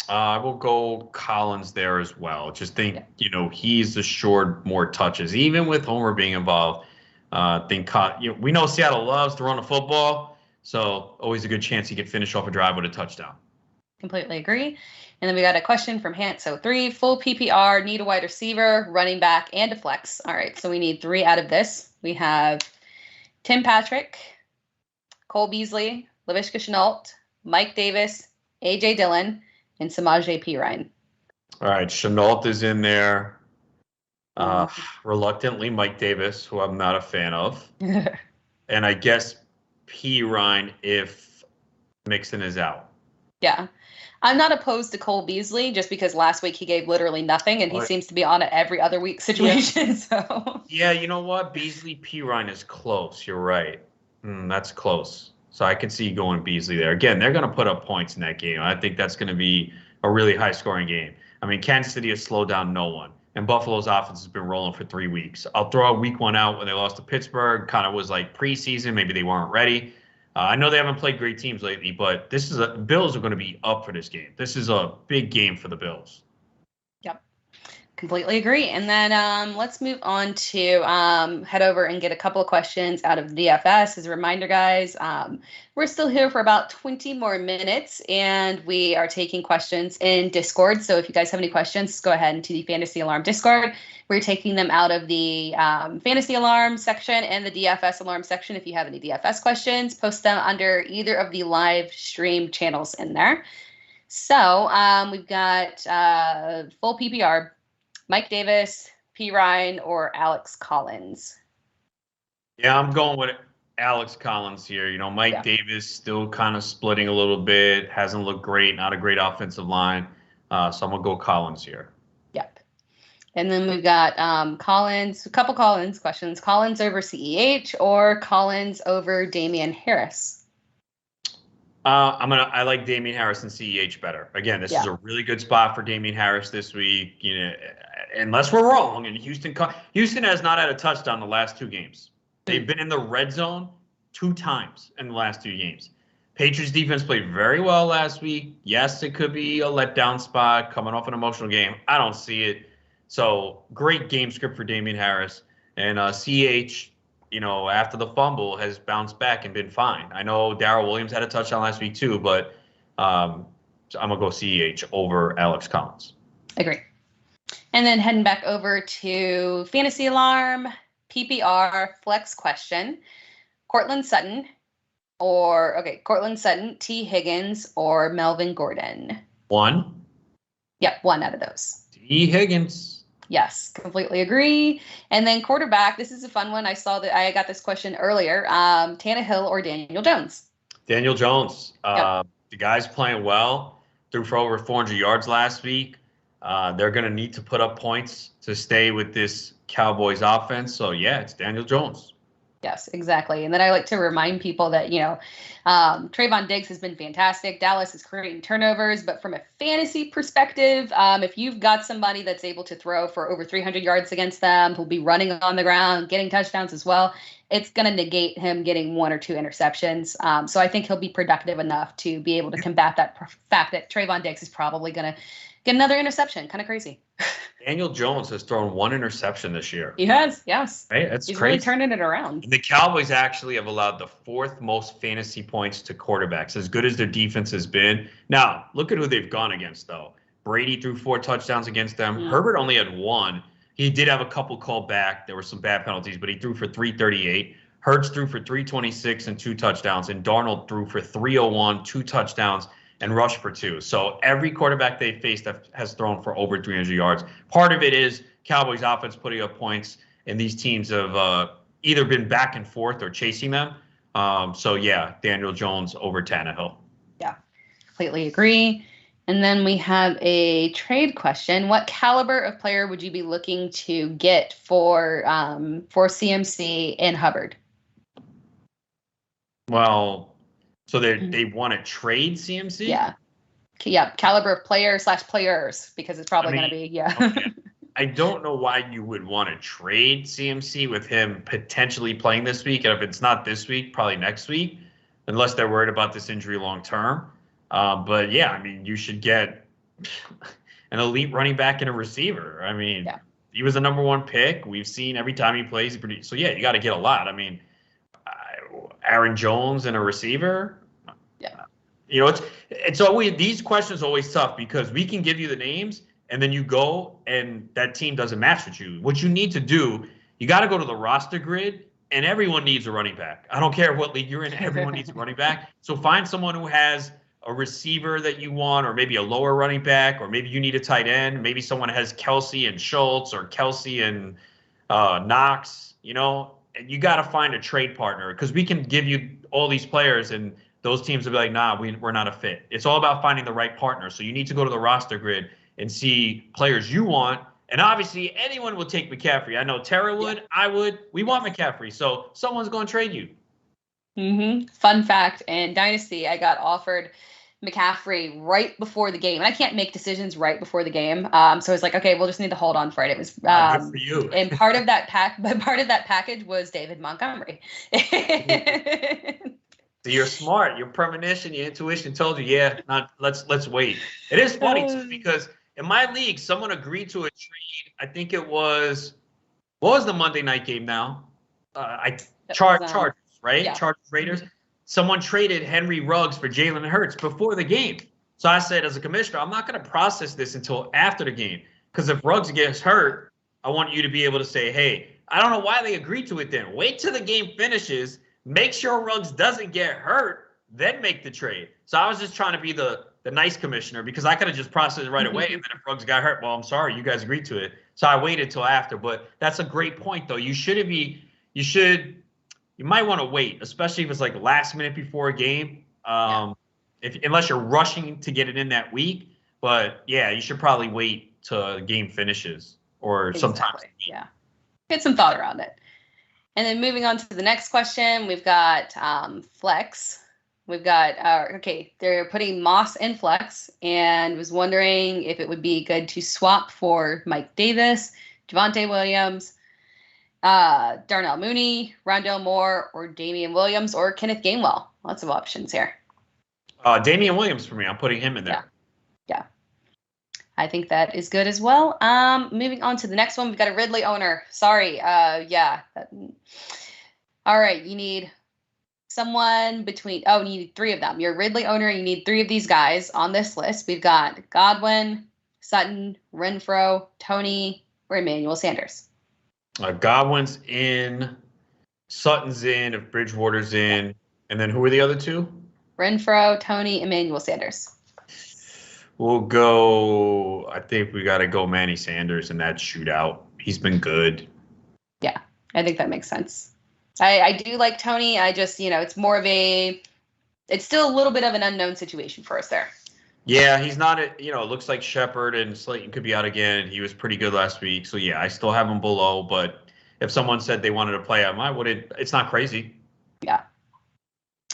I will go Collins there as well. Just think, he's assured more touches, even with Homer being involved. We know Seattle loves to run the football, so always a good chance he could finish off a drive with a touchdown. Completely agree. And then we got a question from Hant03. Full PPR, need a wide receiver, running back, and a flex. All right, so we need 3 out of this. We have Tim Patrick, Cole Beasley, Laviska Shenault, Mike Davis, A.J. Dillon, and Samaje Perine. All right, Shenault is in there. Reluctantly, Mike Davis, who I'm not a fan of. And I guess Perine if Mixon is out. Yeah. I'm not opposed to Cole Beasley just because last week he gave literally nothing and he seems to be on an every other week situation. Yeah. So yeah, you know what? Beasley Perine is close. You're right. That's close. So I can see going Beasley there. Again, they're going to put up points in that game. I think that's going to be a really high-scoring game. I mean, Kansas City has slowed down no one, and Buffalo's offense has been rolling for 3 weeks. I'll throw week 1 out when they lost to Pittsburgh. Kind of was like preseason. Maybe they weren't ready. I know they haven't played great teams lately, but Bills are going to be up for this game. This is a big game for the Bills. Yep. Completely agree. And then let's move on to head over and get a couple of questions out of DFS. As a reminder, guys, we're still here for about 20 more minutes, and we are taking questions in Discord. So if you guys have any questions, go ahead into the Fantasy Alarm Discord. We're taking them out of the Fantasy Alarm section and the DFS Alarm section. If you have any DFS questions, post them under either of the live stream channels in there. So we've got full PPR. Mike Davis, Perine, or Alex Collins? Yeah, I'm going with Alex Collins here. Mike Davis still kind of splitting a little bit. Hasn't looked great. Not a great offensive line. So I'm going to go Collins here. Yep. And then we've got Collins, a couple Collins questions. Collins over CEH or Collins over Damian Harris? I like Damian Harris and CEH better. Again, this is a really good spot for Damian Harris this week. Unless we're wrong, and Houston has not had a touchdown the last 2 games. They've been in the red zone 2 times in the last 2 games. Patriots defense played very well last week. Yes, it could be a letdown spot coming off an emotional game. I don't see it. So great game script for Damian Harris and CEH. After the fumble, has bounced back and been fine. I know Darrell Williams had a touchdown last week too, but I'm going to go CEH over Alex Collins. Agree. And then heading back over to Fantasy Alarm, PPR, flex question. Courtland Sutton, T. Higgins, or Melvin Gordon? 1. Yep, 1 out of those. T. Higgins. Yes, completely agree. And then quarterback, this is a fun one. I saw that I got this question earlier. Tannehill or Daniel Jones? Daniel Jones. The guy's playing well. Threw for over 400 yards last week. They're going to need to put up points to stay with this Cowboys offense. So, yeah, it's Daniel Jones. Yes, exactly. And then I like to remind people that, Trayvon Diggs has been fantastic. Dallas is creating turnovers. But from a fantasy perspective, if you've got somebody that's able to throw for over 300 yards against them, who'll be running on the ground, getting touchdowns as well, it's going to negate him getting 1 or 2 interceptions. So I think he'll be productive enough to be able to combat that fact that Trayvon Diggs is probably going to get another interception. Kind of crazy. Daniel Jones has thrown 1 interception this year. He has, yes. Right? That's He's crazy. Really turning it around. The Cowboys actually have allowed the 4th most fantasy points to quarterbacks, as good as their defense has been. Now, look at who they've gone against, though. Brady threw 4 touchdowns against them. Yeah. Herbert only had 1. He did have a couple called back. There were some bad penalties, but he threw for 338. Hurts threw for 326 and 2 touchdowns, and Darnold threw for 301, 2 touchdowns, and rushed for 2. So every quarterback they faced has thrown for over 300 yards. Part of it is Cowboys offense putting up points, and these teams have either been back and forth or chasing them. So, yeah, Daniel Jones over Tannehill. Yeah, completely agree. And then we have a trade question. What caliber of player would you be looking to get for CMC and Hubbard? Well, so they want to trade CMC? Yeah. Yeah, caliber of player/players, because it's probably going to be, okay. I don't know why you would want to trade CMC with him potentially playing this week. And if it's not this week, probably next week, unless they're worried about this injury long term. But yeah, I mean, you should get an elite running back and a receiver. I mean, he was the #1 pick. We've seen every time he plays. So yeah, you got to get a lot. I mean, Aaron Jones and a receiver. Yeah. It's always, these questions are always tough because we can give you the names and then you go and that team doesn't match with you. What you need to do, you got to go to the roster grid, and everyone needs a running back. I don't care what league you're in. Everyone needs a running back. So find someone who has a receiver that you want, or maybe a lower running back, or maybe you need a tight end. Maybe someone has Kelsey and Schultz or Kelsey and Knox, and you got to find a trade partner because we can give you all these players and those teams will be like, nah, we're not a fit. It's all about finding the right partner. So you need to go to the roster grid and see players you want. And obviously, anyone will take McCaffrey. I know Tara would. I would. We want McCaffrey. So someone's going to trade you. Fun fact, in Dynasty, I got offered McCaffrey right before the game. And I can't make decisions right before the game. So I was like, okay, we'll just need to hold on for it. It was good for you. And part of that package was David Montgomery. So you're smart. Your premonition, your intuition told you, let's wait. It is funny too because in my league, someone agreed to a trade. I think it was, what was the Monday night game now? Chargers, right? Yeah. Chargers Raiders. Someone traded Henry Ruggs for Jalen Hurts before the game. So I said, as a commissioner, I'm not going to process this until after the game because if Ruggs gets hurt, I want you to be able to say, hey, I don't know why they agreed to it then. Wait till the game finishes. Make sure Ruggs doesn't get hurt, then make the trade. So I was just trying to be the nice commissioner because I could have just processed it right away. And then if Ruggs got hurt, well, I'm sorry, you guys agreed to it. So I waited till after. But that's a great point, though. You might want to wait, especially if it's like last minute before a game, unless you're rushing to get it in that week. But yeah, you should probably wait till the game finishes or sometimes. Yeah, get some thought around it. And then moving on to the next question, we've got flex. We've got, they're putting Moss in flex and was wondering if it would be good to swap for Mike Davis, Javonte Williams, Darnell Mooney, Rondale Moore, or Damian Williams, or Kenneth Gainwell. Lots of options here. Damian Williams for me. I'm putting him in there. Yeah. I think that is good as well. Moving on to the next one, we've got a Ridley owner. Sorry. All right. You need someone between, you need 3 of them. You're a Ridley owner. You need 3 of these guys on this list. We've got Godwin, Sutton, Renfro, Tony, or Emmanuel Sanders. Godwin's in, Sutton's in, if Bridgewater's in, and then who are the other 2? Renfro, Tony, Emmanuel Sanders. We'll go, I think we got to go Manny Sanders in that shootout. He's been good. Yeah, I think that makes sense. I do like Tony. I just, it's more of it's still a little bit of an unknown situation for us there. Yeah, he's not, it looks like Shepard and Slayton could be out again. He was pretty good last week. So yeah, I still have him below, but if someone said they wanted to play him, it's not crazy. Yeah.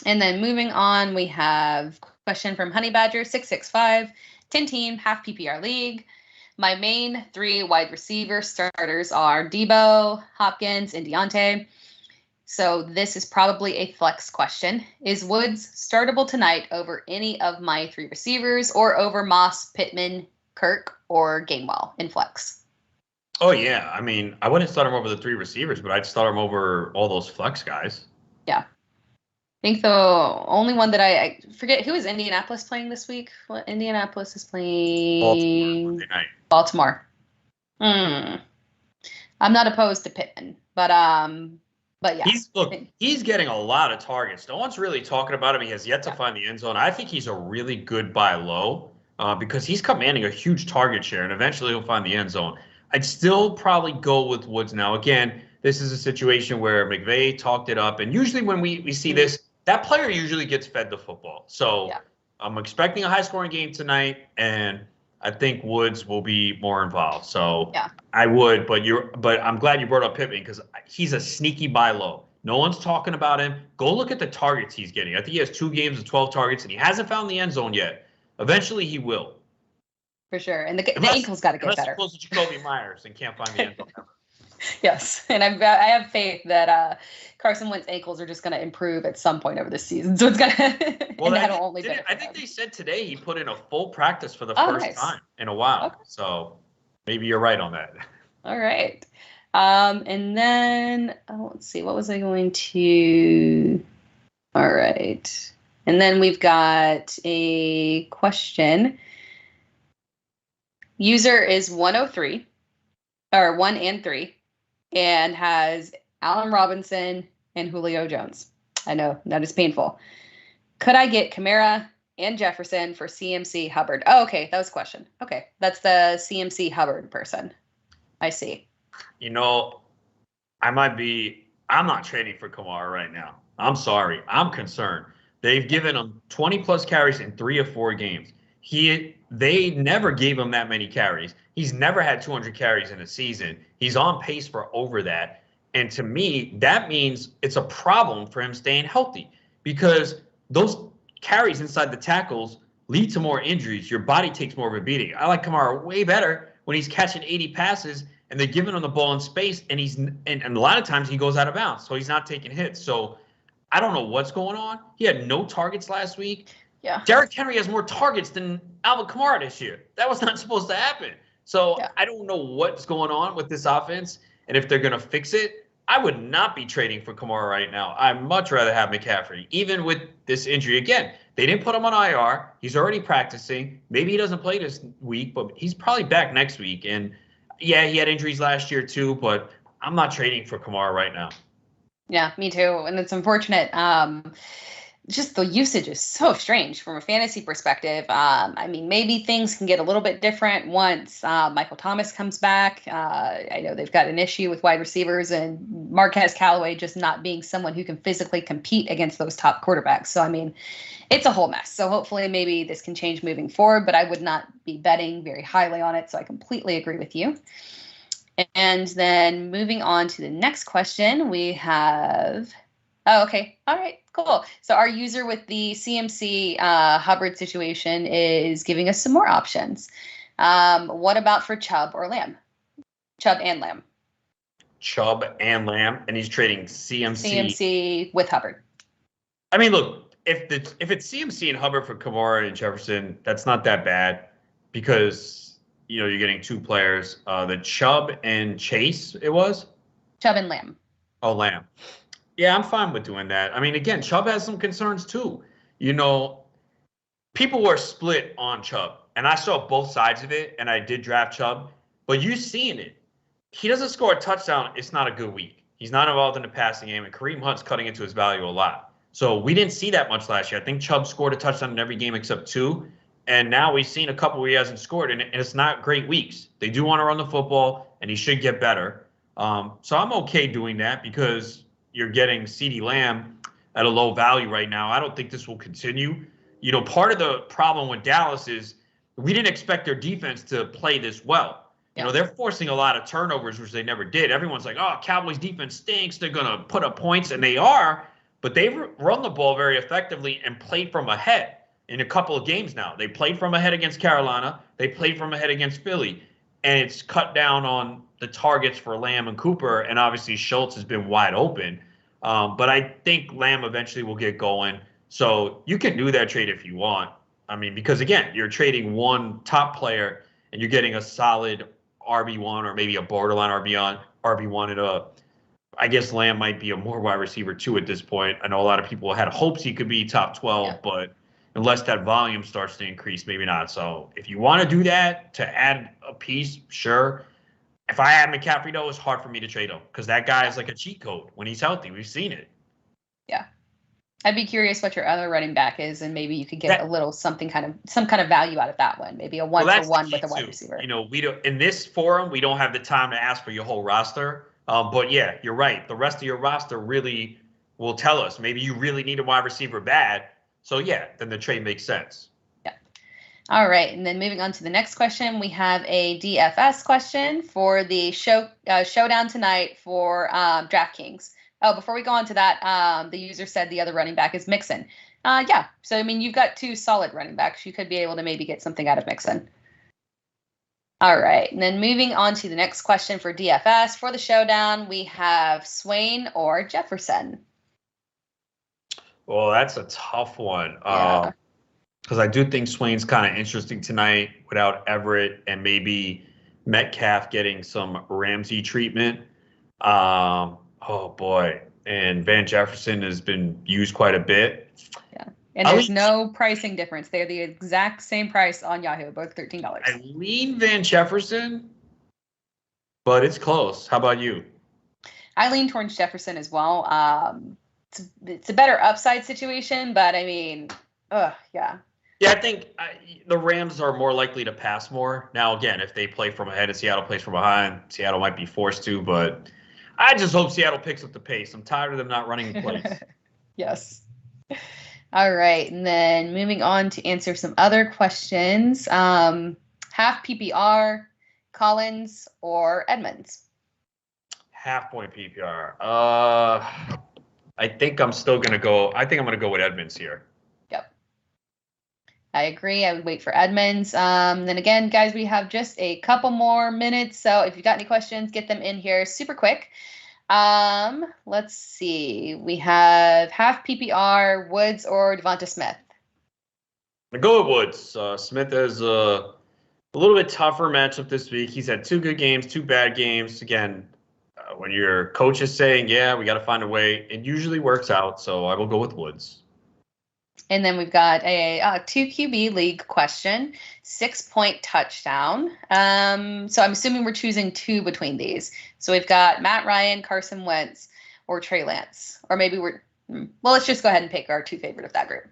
And then moving on, we have question from Honey Badger 665, 10-team half PPR league. My main 3 wide receiver starters are Debo, Hopkins, and Deontay. So this is probably a flex question. Is Woods startable tonight over any of my 3 receivers or over Moss, Pittman, Kirk, or Gainwell in flex? Oh, yeah. I mean, I wouldn't start him over the 3 receivers, but I'd start him over all those flex guys. Yeah. I think the only one that I forget, who is Indianapolis playing this week? Indianapolis is playing Baltimore. I'm not opposed to Pittman, but yeah. He's getting a lot of targets. No one's really talking about him. He has yet to find the end zone. I think he's a really good buy low because he's commanding a huge target share, and eventually he'll find the end zone. I'd still probably go with Woods now. Again, this is a situation where McVay talked it up, and usually when we see this, that player usually gets fed the football. So I'm expecting a high-scoring game tonight, and I think Woods will be more involved. So I would, but I'm glad you brought up Pittman because he's a sneaky buy low. No one's talking about him. Go look at the targets he's getting. I think he has 2 games of 12 targets, and he hasn't found the end zone yet. Eventually, he will. For sure. And the ankle's got to get better. Unless he pulls a Jacoby Myers and can't find the end zone ever. Yes, and I have faith that Carson Wentz's ankles are just going to improve at some point over the season. So it's going to. Well, I think they said today he put in a full practice for the first time in a while. Okay. So maybe you're right on that. All right, and then let's see, what was I going to? All right, and then we've got a question. User is 103 or 1 and 3. And has Allen Robinson and Julio Jones. I know, that is painful. Could I get Kamara and Jefferson for CMC Hubbard? Oh, okay, that was a question. Okay, that's the CMC Hubbard person. I see. I'm not trading for Kamara right now. I'm sorry. I'm concerned. They've given him 20-plus carries in 3 of 4 games. They never gave him that many carries. He's never had 200 carries in a season. He's on pace for over that. And to me, that means it's a problem for him staying healthy because those carries inside the tackles lead to more injuries. Your body takes more of a beating. I like Kamara way better when he's catching 80 passes and they're giving him the ball in space and and a lot of times he goes out of bounds, so he's not taking hits. So I don't know what's going on. He had no targets last week. Yeah. Derrick Henry has more targets than Alvin Kamara this year. That was not supposed to happen. So I don't know what's going on with this offense and if they're going to fix it. I would not be trading for Kamara right now. I'd much rather have McCaffrey, even with this injury. Again, they didn't put him on IR. He's already practicing. Maybe he doesn't play this week, but he's probably back next week. And, yeah, he had injuries last year too, but I'm not trading for Kamara right now. Yeah, me too. And it's unfortunate. Just the usage is so strange from a fantasy perspective. I mean, maybe things can get a little bit different once Michael Thomas comes back. I know they've got an issue with wide receivers and Marquez Callaway just not being someone who can physically compete against those top quarterbacks. So, I mean, it's a whole mess. So hopefully maybe this can change moving forward, but I would not be betting very highly on it. So I completely agree with you. And then moving on to the next question, we have... Oh, okay. All right, cool. So our user with the CMC Hubbard situation is giving us some more options. What about for Chubb or Lamb? Chubb and Lamb. Chubb and Lamb, and he's trading CMC. CMC with Hubbard. I mean, look, if it's CMC and Hubbard for Kamara and Jefferson, that's not that bad because, you're getting 2 players. The Chubb and Chase, it was? Chubb and Lamb. Oh, Lamb. Yeah, I'm fine with doing that. I mean, again, Chubb has some concerns too. People were split on Chubb, and I saw both sides of it, and I did draft Chubb, but you're seeing it. He doesn't score a touchdown. It's not a good week. He's not involved in the passing game, and Kareem Hunt's cutting into his value a lot. So we didn't see that much last year. I think Chubb scored a touchdown in every game except 2, and now we've seen a couple where he hasn't scored, and it's not great weeks. They do want to run the football, and he should get better. So I'm okay doing that because you're getting CeeDee Lamb at a low value right now. I don't think this will continue. Part of the problem with Dallas is we didn't expect their defense to play this well. Yeah. They're forcing a lot of turnovers, which they never did. Everyone's like, oh, Cowboys defense stinks. They're going to put up points, and they are. But they've run the ball very effectively and played from ahead in a couple of games now. They played from ahead against Carolina. They played from ahead against Philly. And it's cut down on the targets for Lamb and Cooper, and obviously Schultz has been wide open. But I think Lamb eventually will get going. So you can do that trade if you want. I mean, because, again, you're trading one top player, and you're getting a solid RB1 or maybe a borderline RB1. And I guess Lamb might be a more wide receiver, too, at this point. I know a lot of people had hopes he could be top 12, but unless that volume starts to increase, maybe not. So if you want to do that to add a piece, sure. If I had McCaffrey, though, it's hard for me to trade him because that guy is like a cheat code when he's healthy. We've seen it. Yeah. I'd be curious what your other running back is, and maybe you could get some kind of value out of that one. Maybe a 1-for-1 with a wide receiver. We don't in this forum we don't have the time to ask for your whole roster. But yeah, you're right. The rest of your roster really will tell us. Maybe you really need a wide receiver bad. So yeah, then the trade makes sense. Yeah. All right, and then moving on to the next question, we have a DFS question for the showdown tonight for DraftKings Oh, before we go on to that, the user said the other running back is Mixon. Yeah. So, I mean, you've got 2 solid running backs. You could be able to maybe get something out of Mixon. All right. And then moving on to the next question for DFS. For the showdown, we have Swain or Jefferson. Well, that's a tough one. Yeah. Because I do think Swain's kind of interesting tonight without Everett and maybe Metcalf getting some Ramsey treatment. Oh boy. And Van Jefferson has been used quite a bit. Yeah. And there's no pricing difference. They're the exact same price on Yahoo, both $13. I lean Van Jefferson, but it's close. How about you? I lean towards Jefferson as well. It's a better upside situation, but I mean, yeah. Yeah, I think the Rams are more likely to pass more. Now, again, if they play from ahead and Seattle plays from behind, Seattle might be forced to, but I just hope Seattle picks up the pace. I'm tired of them not running in place. Yes. All right. And then moving on to answer some other questions. Half PPR, Collins or Edmonds? Half point PPR. I think I'm still going to go. I think I'm going to go with Edmonds here. Yep. I agree. I would wait for Edmonds. Then again, guys, we have just a couple more minutes. So if you've got any questions, get them in here super quick. Let's see. We have half PPR, Woods or Devonta Smith. I go with Woods. Smith has a little bit tougher matchup this week. He's had 2 good games, 2 bad games. Again, when your coach is saying, yeah, we got to find a way, it usually works out. So I will go with Woods. And then we've got a 2 QB league question, 6-point touchdown. So I'm assuming we're choosing 2 between these. So we've got Matt Ryan, Carson Wentz, or Trey Lance. Or maybe let's just go ahead and pick our 2 favorite of that group.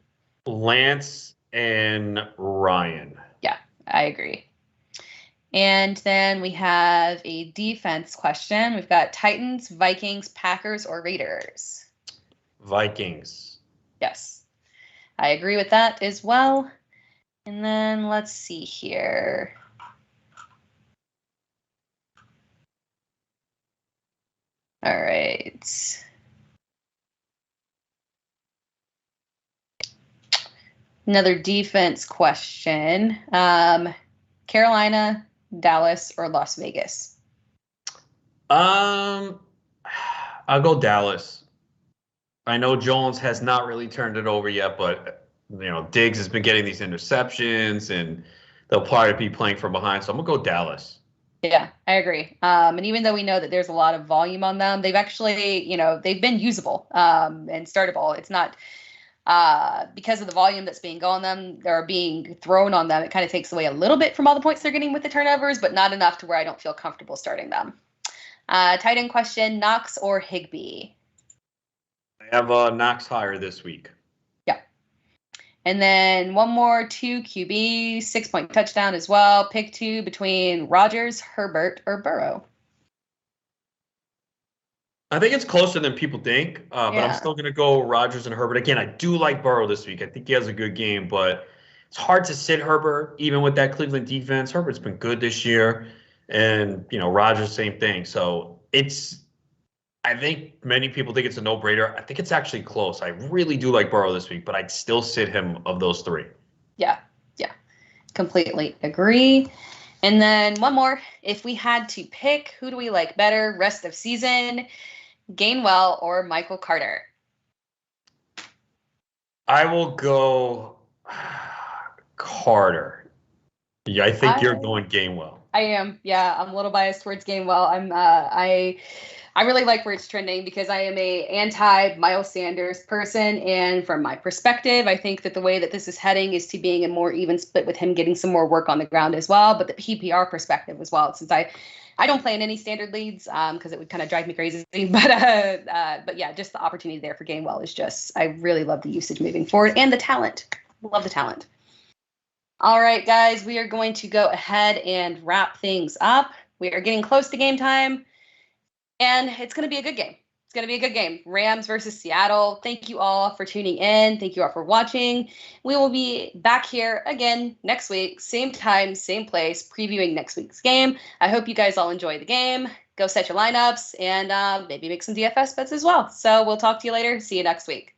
Lance and Ryan. Yeah, I agree. And then we have a defense question. We've got Titans, Vikings, Packers, or Raiders. Vikings. Yes, I agree with that as well. And then let's see here. All right. Another defense question. Carolina, Dallas, or Las Vegas? I'll go Dallas. I know Jones has not really turned it over yet, but Diggs has been getting these interceptions, and they'll probably be playing from behind. So I'm gonna go Dallas. Yeah, I agree. And even though we know that there's a lot of volume on them, they've actually, they've been usable and startable. It's not because of the volume that's being on them, they're being thrown on them. It kind of takes away a little bit from all the points they're getting with the turnovers, but not enough to where I don't feel comfortable starting them. Tight end question, Knox or Higbee? I have Knox higher this week. Yeah. And then one more, 2 QB, 6-point touchdown as well. Pick 2 between Rodgers, Herbert, or Burrow. I think it's closer than people think, but I'm still going to go Rodgers and Herbert. Again, I do like Burrow this week. I think he has a good game, but it's hard to sit Herbert, even with that Cleveland defense. Herbert's been good this year, and, Rodgers, same thing. So I think many people think it's a no-brainer. I think it's actually close. I really do like Burrow this week, but I'd still sit him of those 3. Yeah, completely agree. And then one more. If we had to pick, who do we like better rest of season? Gainwell or Michael Carter? I will go Carter. Yeah, I think you're going Gainwell. I am. Yeah, I'm a little biased towards Gainwell. I really like where it's trending because I am a anti-Miles Sanders person, and from my perspective, I think that the way that this is heading is to being a more even split with him getting some more work on the ground as well, but the PPR perspective as well, since I don't play in any standard leads because it would kind of drive me crazy. But yeah, just the opportunity there for Gainwell is just, I really love the usage moving forward and the talent. Love the talent. All right, guys, we are going to go ahead and wrap things up. We are getting close to game time, and it's going to be a good game. It's going to be a good game. Rams versus Seattle. Thank you all for tuning in. Thank you all for watching. We will be back here again next week, same time, same place, previewing next week's game. I hope you guys all enjoy the game. go set your lineups and maybe make some DFS bets as well. So we'll talk to you later. See you next week.